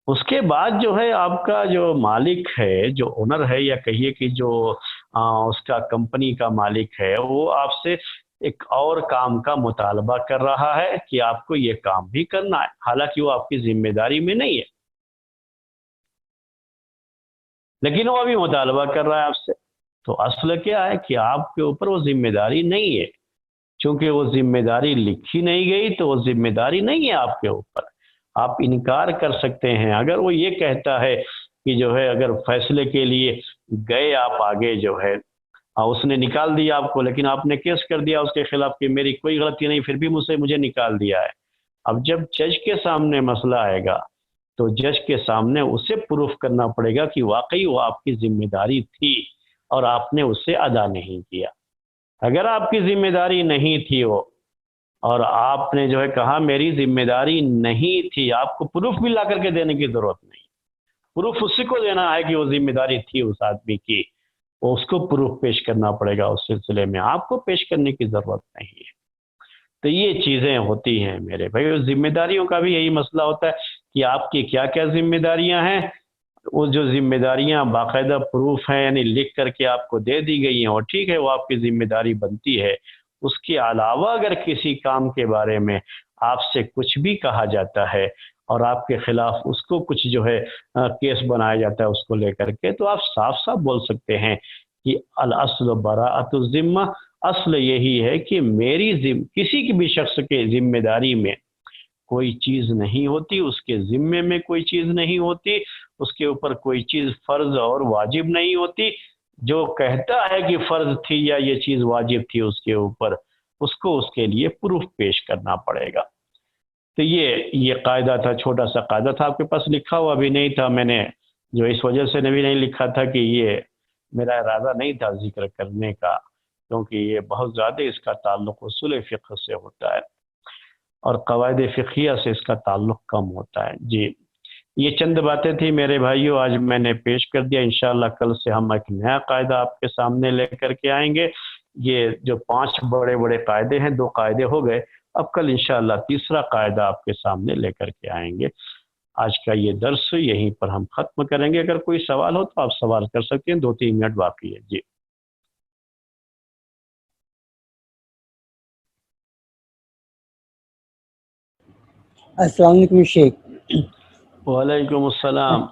اس کے بعد جو ہے آپ کا جو مالک ہے، جو اونر ہے، یا کہیے کہ جو اس کا کمپنی کا مالک ہے، وہ آپ سے ایک اور کام کا مطالبہ کر رہا ہے کہ آپ کو یہ کام بھی کرنا ہے، حالانکہ وہ آپ کی ذمہ داری میں نہیں ہے، لیکن وہ ابھی مطالبہ کر رہا ہے آپ سے۔ تو اصل کیا ہے کہ آپ کے اوپر وہ ذمہ داری نہیں ہے، چونکہ وہ ذمہ داری لکھی نہیں گئی تو وہ ذمہ داری نہیں ہے آپ کے اوپر۔ آپ انکار کر سکتے ہیں۔ اگر وہ یہ کہتا ہے کہ جو ہے اگر فیصلے کے لیے گئے آپ آگے جو ہے، اس نے نکال دیا آپ کو، لیکن آپ نے کیس کر دیا اس کے خلاف کہ میری کوئی غلطی نہیں، پھر بھی مجھے نکال دیا ہے، اب جب جج کے سامنے مسئلہ آئے گا تو جج کے سامنے اسے پروف کرنا پڑے گا کہ واقعی وہ آپ کی ذمہ داری تھی اور آپ نے اسے ادا نہیں کیا۔ اگر آپ کی ذمہ داری نہیں تھی وہ، اور آپ نے جو ہے کہا میری ذمہ داری نہیں تھی، آپ کو پروف بھی لا کر کے دینے کی ضرورت نہیں، پروف اسی کو دینا ہے کہ وہ ذمہ داری تھی اس آدمی کی، وہ اس کو پروف پیش کرنا پڑے گا، اس سلسلے میں آپ کو پیش کرنے کی ضرورت نہیں ہے۔ تو یہ چیزیں ہوتی ہیں میرے بھائی، ذمہ داریوں کا بھی یہی مسئلہ ہوتا ہے کہ آپ کی کیا کیا ذمہ داریاں ہیں، وہ جو ذمہ داریاں باقاعدہ پروف ہیں، یعنی لکھ کر کے آپ کو دے دی گئی ہیں، اور ٹھیک ہے وہ آپ کی ذمہ داری بنتی ہے۔ اس کے علاوہ اگر کسی کام کے بارے میں آپ سے کچھ بھی کہا جاتا ہے اور آپ کے خلاف اس کو کچھ جو ہے کیس بنایا جاتا ہے اس کو لے کر کے، تو آپ صاف صاف بول سکتے ہیں کہ الاصل براءۃ الذمہ، اصل یہی ہے کہ میری کسی کی بھی شخص کے ذمہ داری میں کوئی چیز نہیں ہوتی، اس کے ذمے میں کوئی چیز نہیں ہوتی، اس کے اوپر کوئی چیز فرض اور واجب نہیں ہوتی۔ جو کہتا ہے کہ فرض تھی یا یہ چیز واجب تھی اس کے اوپر، اس کو اس کے لیے پروف پیش کرنا پڑے گا۔ تو یہ قاعدہ تھا، چھوٹا سا قاعدہ تھا، آپ کے پاس لکھا ہوا بھی نہیں تھا، میں نے جو اس وجہ سے بھی نہیں لکھا تھا کہ یہ میرا ارادہ نہیں تھا ذکر کرنے کا، کیونکہ یہ بہت زیادہ اس کا تعلق اصول فقہ سے ہوتا ہے اور قواعد فقہیہ سے اس کا تعلق کم ہوتا ہے۔ جی یہ چند باتیں تھیں میرے بھائیوں، آج میں نے پیش کر دیا۔ انشاءاللہ کل سے ہم ایک نیا قاعدہ آپ کے سامنے لے کر کے آئیں گے۔ یہ جو 5 بڑے بڑے قاعدے ہیں، 2 قاعدے ہو گئے، اب کل انشاءاللہ تیسرا قاعدہ آپ کے سامنے لے کر کے آئیں گے۔ آج کا یہ درس یہیں پر ہم ختم کریں گے۔ اگر کوئی سوال ہو تو آپ سوال کر سکتے ہیں، 2-3 منٹ باقی ہے۔ جی السلام علیکم شیخ۔ وعلیکم السلام۔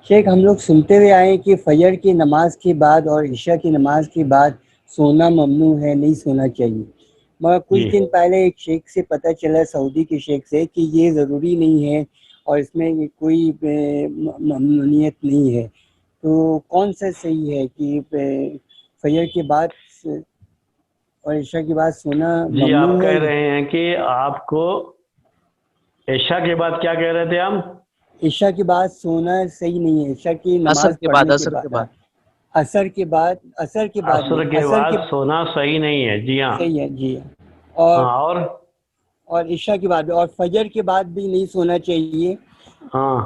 شیخ ہم لوگ سنتے ہوئے آئے کہ فجر کی نماز کے بعد اور عشاء کی نماز کے بعد سونا ممنوع ہے، نہیں سونا چاہیے، مگر کچھ دن پہلے ایک شیخ سے پتہ چلا، سعودی کے شیخ سے، کہ یہ ضروری نہیں ہے اور اس میں کوئی ممنوعیت نہیں ہے، تو کون سا صحیح ہے کہ فجر کے بعد اور عشاء کے بعد سونا ممنوع ہے؟ جی آپ کہہ رہے ہیں کہ آپ کو عشاء کے بعد کیا کہہ رہے تھے ہم؟ عشاء کے بعد سونا صحیح نہیں ہے، عشاء کی نماز عصر کے بعد عصر کے بعد سونا صحیح نہیں ہے۔ جی ہاں صحیح ہے، جی اور عشاء کے بعد اور فجر کے بعد بھی نہیں سونا چاہیے، ہاں،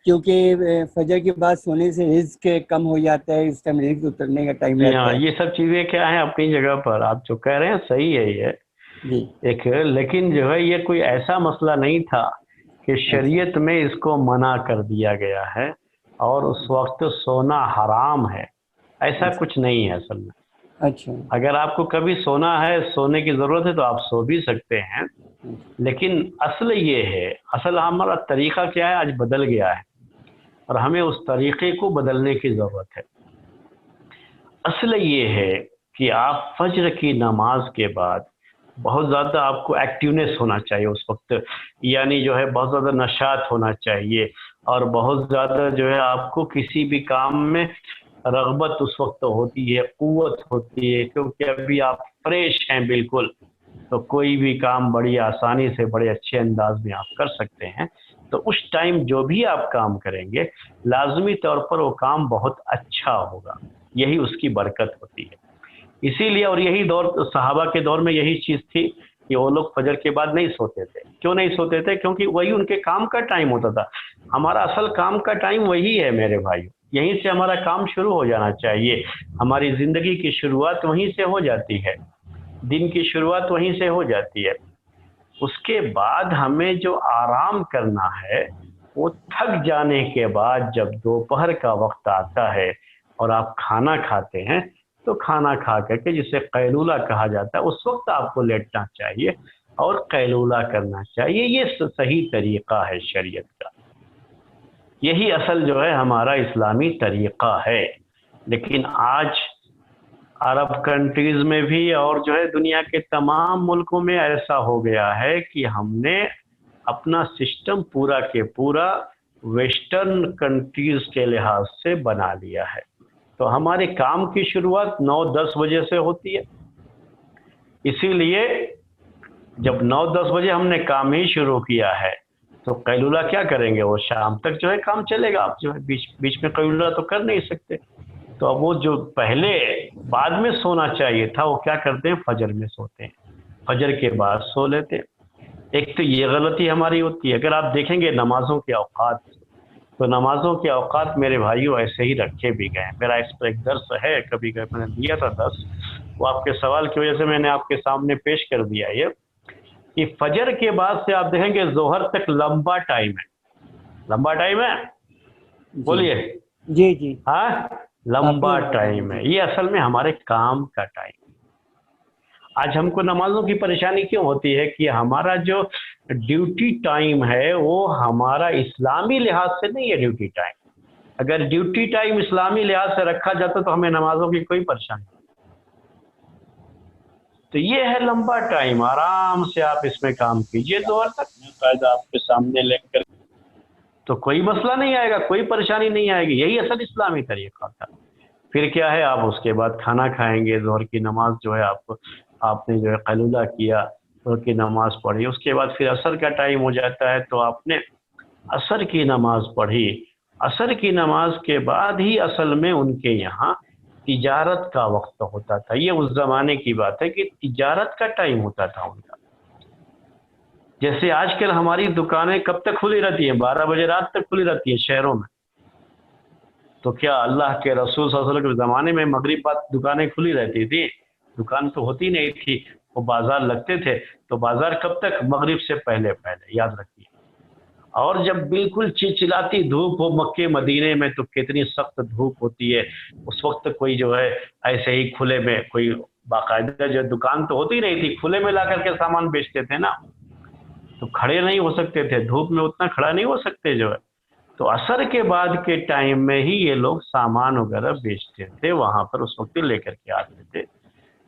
کیونکہ فجر کے بعد سونے سے رزق کم ہو جاتا ہے، اس ٹائم رزق اترنے کا ٹائم رہتا ہے۔ یہ سب چیزیں کیا ہیں اپنی جگہ پر، آپ جو کہہ رہے ہیں صحیح ہے یہ ایک، لیکن جو ہے یہ کوئی ایسا مسئلہ نہیں تھا کہ شریعت میں اس کو منع کر دیا گیا ہے اور اس وقت سونا حرام ہے، ایسا کچھ نہیں ہے اصل میں۔ اچھا، اگر آپ کو کبھی سونا ہے، سونے کی ضرورت ہے تو آپ سو بھی سکتے ہیں، لیکن اصل یہ ہے، اصل ہمارا طریقہ کیا ہے آج بدل گیا ہے اور ہمیں اس طریقے کو بدلنے کی ضرورت ہے۔ اصل یہ ہے کہ آپ فجر کی نماز کے بعد بہت زیادہ آپ کو ایکٹیونیس ہونا چاہیے اس وقت، یعنی جو ہے بہت زیادہ نشاط ہونا چاہیے اور بہت زیادہ جو ہے آپ کو کسی بھی کام میں رغبت اس وقت ہوتی ہے، قوت ہوتی ہے، کیونکہ ابھی آپ فریش ہیں بالکل، تو کوئی بھی کام بڑی آسانی سے بڑے اچھے انداز میں آپ کر سکتے ہیں۔ تو اس ٹائم جو بھی آپ کام کریں گے لازمی طور پر وہ کام بہت اچھا ہوگا، یہی اس کی برکت ہوتی ہے۔ اسی لیے اور یہی دور صحابہ کے دور میں یہی چیز تھی کہ وہ لوگ فجر کے بعد نہیں سوتے تھے۔ کیوں نہیں سوتے تھے؟ کیونکہ وہی ان کے کام کا ٹائم ہوتا تھا۔ ہمارا اصل کام کا ٹائم وہی ہے میرے بھائی، یہیں سے ہمارا کام شروع ہو جانا چاہیے، ہماری زندگی کی شروعات وہیں سے ہو جاتی ہے، دن کی شروعات وہیں سے ہو جاتی ہے۔ اس کے بعد ہمیں جو آرام کرنا ہے وہ تھک جانے کے بعد جب دوپہر کا وقت آتا ہے اور آپ کھانا کھاتے ہیں تو کھانا کھا کر کے جسے قیلولہ کہا جاتا ہے اس وقت آپ کو لیٹنا چاہیے اور قیلولہ کرنا چاہیے۔ یہ صحیح طریقہ ہے شریعت کا، یہی اصل جو ہے ہمارا اسلامی طریقہ ہے۔ لیکن آج عرب کنٹریز میں بھی اور جو ہے دنیا کے تمام ملکوں میں ایسا ہو گیا ہے کہ ہم نے اپنا سسٹم پورا کے پورا ویسٹرن کنٹریز کے لحاظ سے بنا لیا ہے۔ تو ہمارے کام کی شروعات 9-10 بجے سے ہوتی ہے، اسی لیے جب 9-10 بجے ہم نے کام ہی شروع کیا ہے تو قیلولہ کیا کریں گے؟ وہ شام تک جو ہے کام چلے گا، آپ جو ہے بیچ میں قیلولہ تو کر نہیں سکتے۔ تو اب وہ جو پہلے بعد میں سونا چاہیے تھا وہ کیا کرتے ہیں؟ فجر میں سوتے ہیں۔ فجر کے بعد سو لیتے. ایک تو یہ غلطی ہماری ہوتی ہے. اگر آپ دیکھیں گے نمازوں کے اوقات، تو نمازوں کے اوقات میرے بھائیوں ایسے ہی رکھے بھی گئے ہیں. میرا اس پر ایک درس ہے، کبھی کبھی میں نے دیا تھا درس، وہ آپ کے سوال کی وجہ سے میں نے آپ کے سامنے پیش کر دیا. یہ کہ فجر کے بعد سے آپ دیکھیں گے ظہر تک لمبا ٹائم ہے. لمبا ٹائم ہے، بولیے. جی جی ہاں، لمبا ٹائم ہے. یہ اصل میں ہمارے کام کا ٹائم. آج ہم کو نمازوں کی پریشانی کیوں ہوتی ہے کہ ہمارا جو ڈیوٹی ٹائم ہے وہ ہمارا اسلامی لحاظ سے نہیں ہے. ڈیوٹی ٹائم اگر ڈیوٹی ٹائم اسلامی لحاظ سے رکھا جاتا تو ہمیں نمازوں کی کوئی پریشانی نہیں. تو یہ ہے لمبا ٹائم، آرام سے آپ اس میں کام کیجئے ظہر تک. قاعدہ آپ کے سامنے لے کر تو کوئی مسئلہ نہیں آئے گا، کوئی پریشانی نہیں آئے گی. یہی اصل اسلامی طریقہ تھا. پھر کیا ہے، آپ اس کے بعد کھانا کھائیں گے. ظہر کی نماز جو ہے آپ نے جو ہے قیلولہ کیا، ظہر کی نماز پڑھی، اس کے بعد پھر عصر کا ٹائم ہو جاتا ہے تو آپ نے عصر کی نماز پڑھی. عصر کی نماز کے بعد ہی اصل میں ان کے یہاں تجارت کا وقت ہوتا تھا. یہ اس زمانے کی بات ہے کہ تجارت کا ٹائم ہوتا تھا ان کا. جیسے آج کل ہماری دکانیں کب تک کھلی رہتی ہیں؟ 12 بجے رات تک کھلی رہتی ہیں شہروں میں. تو کیا اللہ کے رسول صلی اللہ علیہ وسلم کے زمانے میں مغرب بعد دکانیں کھلی رہتی تھی؟ دکان تو ہوتی نہیں تھی، وہ بازار لگتے تھے. تو بازار کب تک؟ مغرب سے پہلے یاد رکھیے. اور جب بالکل چلچلاتی دھوپ ہو مکے مدینے میں تو کتنی سخت دھوپ ہوتی ہے. اس وقت کوئی جو ہے ایسے ہی کھلے میں، کوئی باقاعدہ جو دکان تو ہوتی نہیں تھی، کھلے میں لا کر کے سامان بیچتے تھے نا. تو کھڑے نہیں ہو سکتے تھے دھوپ میں، اتنا کھڑا نہیں ہو سکتے جو ہے. تو عصر کے بعد کے ٹائم میں ہی یہ لوگ سامان وغیرہ بیچتے تھے، وہاں پر اس وقت لے کر کے آتے تھے.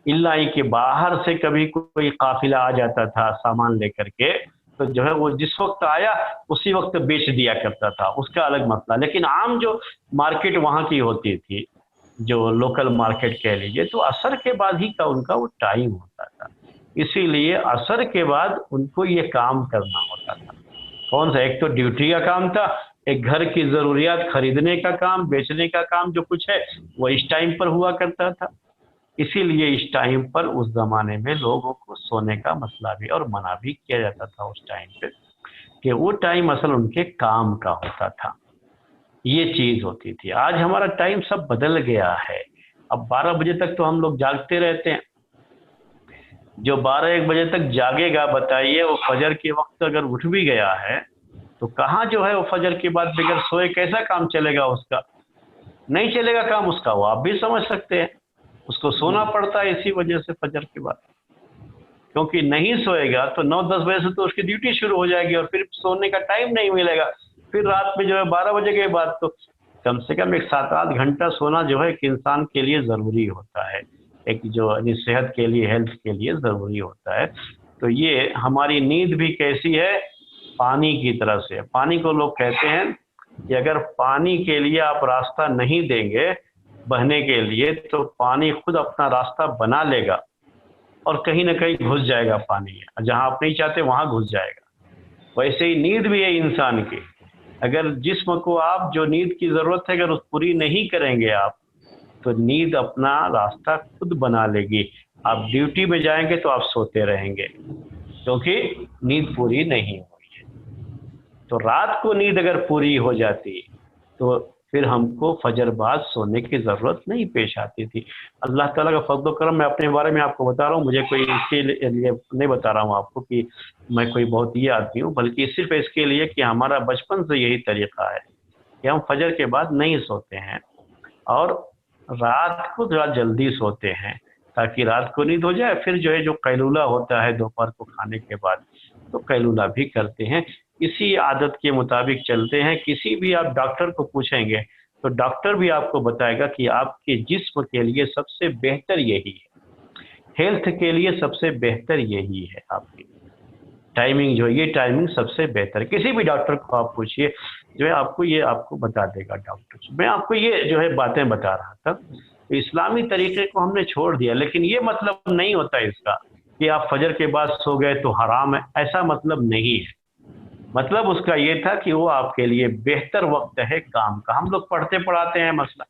اللہ کہ باہر سے کبھی کوئی قافلہ آ جاتا تھا سامان لے کر کے، تو جو ہے وہ جس وقت آیا اسی وقت بیچ دیا کرتا تھا، اس کا الگ مسئلہ. لیکن عام جو مارکیٹ وہاں کی ہوتی تھی، جو لوکل مارکیٹ کہہ لیجیے، تو عصر کے بعد ہی کا ان کا وہ ٹائم ہوتا تھا. اسی لیے عصر کے بعد ان کو یہ کام کرنا ہوتا تھا. کون سا؟ ایک تو ڈیوٹی کا کام تھا، ایک گھر کی ضروریات خریدنے کا کام، بیچنے کا کام جو کچھ ہے وہ اس ٹائم پر ہوا کرتا تھا. اسی لیے اس ٹائم پر اس زمانے میں لوگوں کو سونے کا مسئلہ بھی اور منع بھی کیا جاتا تھا اس ٹائم پہ، کہ وہ ٹائم اصل ان کے کام کا ہوتا تھا. یہ چیز ہوتی تھی. آج ہمارا ٹائم سب بدل گیا ہے. اب 12 بجے تک تو ہم لوگ جاگتے رہتے ہیں. جو 12-1 بجے تک جاگے گا، بتائیے وہ فجر کے وقت اگر اٹھ بھی گیا ہے تو کہاں جو ہے وہ فجر کے بعد بغیر سوئے کیسا کام چلے گا؟ اس کا نہیں چلے گا کام اس کا. وہ آپ بھی سمجھ سکتے ہیں، اس کو سونا پڑتا ہے اسی وجہ سے فجر کے بعد. کیونکہ نہیں سوئے گا تو 9-10 بجے سے تو اس کی ڈیوٹی شروع ہو جائے گی اور پھر سونے کا ٹائم نہیں ملے گا. پھر رات میں جو ہے 12 بجے کے بعد تو کم سے کم 7-8 گھنٹہ سونا جو ہے ایک انسان کے لیے ضروری ہوتا ہے، ایک جو صحت کے لیے، ہیلتھ کے لیے ضروری ہوتا ہے. تو یہ ہماری نیند بھی کیسی ہے؟ پانی کی طرح سے. پانی کو لوگ کہتے ہیں کہ اگر پانی کے لیے آپ راستہ نہیں دیں گے بہنے کے لیے تو پانی خود اپنا راستہ بنا لے گا اور کہیں نہ کہیں گھس جائے گا. پانی جہاں آپ نہیں چاہتے وہاں گھس جائے گا. ویسے ہی نیند بھی ہے انسان کی. اگر جسم کو آپ جو نیند کی ضرورت ہے اگر اس پوری نہیں کریں گے آپ، تو نیند اپنا راستہ خود بنا لے گی. آپ ڈیوٹی میں جائیں گے تو آپ سوتے رہیں گے کیونکہ نیند پوری نہیں ہوئی ہے. تو رات کو نیند اگر پوری ہو جاتی تو پھر ہم کو فجر بعد سونے کی ضرورت نہیں پیش آتی تھی. اللہ تعالیٰ کا فضل و کرم. میں اپنے بارے میں آپ کو بتا رہا ہوں، مجھے کوئی اس کے لیے نہیں بتا رہا ہوں آپ کو کہ میں کوئی بہت یہ آدمی ہوں، بلکہ صرف اس کے لیے کہ ہمارا بچپن سے یہی طریقہ ہے کہ ہم فجر کے بعد نہیں سوتے ہیں اور رات کو ذرا جلدی سوتے ہیں تاکہ رات کو نیند ہو جائے. پھر جو ہے جو قیلولہ ہوتا ہے دوپہر کو کھانے کے بعد تو قیلولہ بھی کرتے ہیں. اسی عادت کے مطابق چلتے ہیں. کسی بھی آپ ڈاکٹر کو پوچھیں گے تو ڈاکٹر بھی آپ کو بتائے گا کہ آپ کے جسم کے لیے سب سے بہتر یہی ہے، ہیلتھ کے لیے سب سے بہتر یہی ہے. آپ کی ٹائمنگ جو ہے یہ ٹائمنگ سب سے بہتر ہے. کسی بھی ڈاکٹر کو آپ پوچھیے جو ہے آپ کو بتا دے گا ڈاکٹر. میں آپ کو یہ جو ہے باتیں بتا رہا تھا. اسلامی طریقے کو ہم نے چھوڑ دیا، لیکن یہ مطلب نہیں ہوتا اس کا کہ آپ فجر کے بعد سو گئے تو حرام ہے. ایسا مطلب نہیں ہے. مطلب اس کا یہ تھا کہ وہ آپ کے لیے بہتر وقت ہے کام کا. ہم لوگ پڑھتے پڑھاتے ہیں مسئلہ،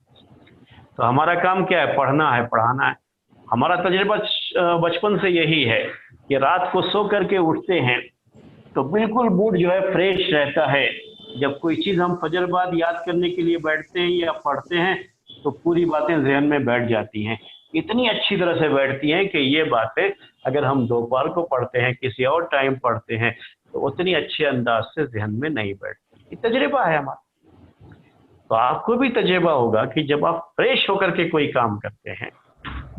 تو ہمارا کام کیا ہے؟ پڑھنا ہے، پڑھانا ہے. ہمارا تجربہ بچپن سے یہی ہے کہ رات کو سو کر کے اٹھتے ہیں تو بالکل موڈ جو ہے فریش رہتا ہے. جب کوئی چیز ہم فجر بعد یاد کرنے کے لیے بیٹھتے ہیں یا پڑھتے ہیں تو پوری باتیں ذہن میں بیٹھ جاتی ہیں, اتنی اچھی طرح سے بیٹھتی ہیں کہ یہ باتیں اگر ہم دوپہر کو پڑھتے ہیں, کسی اور ٹائم پڑھتے ہیں, تو اتنی اچھے انداز سے ذہن میں نہیں بیٹھتی. یہ تجربہ ہے ہمارا. تو آپ کو بھی تجربہ ہوگا کہ جب آپ فریش ہو کر کے کوئی کام کرتے ہیں,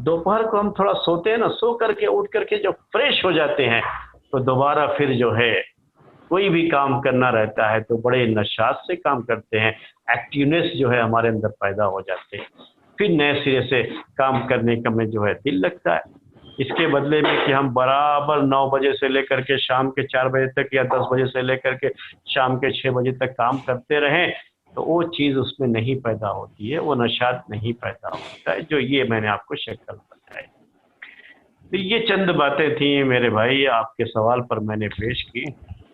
دوپہر کو ہم تھوڑا سوتے ہیں نا, سو کر کے اٹھ کر کے جب فریش ہو جاتے ہیں تو دوبارہ پھر جو ہے کوئی بھی کام کرنا رہتا ہے تو بڑے نشاط سے کام کرتے ہیں, ایکٹیونیس جو ہے ہمارے اندر پیدا ہو جاتے ہیں, پھر نئے سرے سے کام کرنے کا میں جو ہے دل لگتا ہے. اس کے بدلے میں کہ ہم برابر 9 بجے سے لے کر کے شام کے 4 بجے تک یا 10 بجے سے لے کر کے شام کے 6 بجے تک کام کرتے رہیں تو وہ چیز اس میں نہیں پیدا ہوتی ہے, وہ نشاط نہیں پیدا ہوتا ہے جو یہ میں نے آپ کو شکل بتائی. تو یہ چند باتیں تھیں میرے بھائی, آپ کے سوال پر میں نے پیش کی.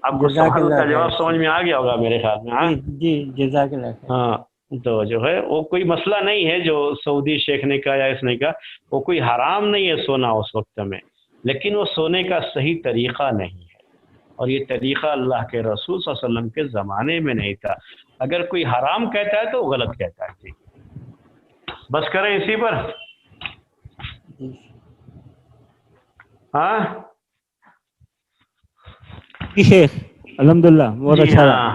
آپ کو سوال کا جواب سمجھ میں آ گیا ہوگا میرے خیال میں. ہاں جی جزاک اللہ. ہاں, تو جو ہے وہ کوئی مسئلہ نہیں ہے جو سعودی شیخ نے کہا یا اس نے کہا, وہ کوئی حرام نہیں ہے سونا اس وقت میں, لیکن وہ سونے کا صحیح طریقہ نہیں ہے, اور یہ طریقہ اللہ کے رسول صلی اللہ علیہ وسلم کے زمانے میں نہیں تھا. اگر کوئی حرام کہتا ہے تو وہ غلط کہتا ہے. بس کریں اسی پر. ہاں شیخ الحمدللہ بہت اچھا. ہاں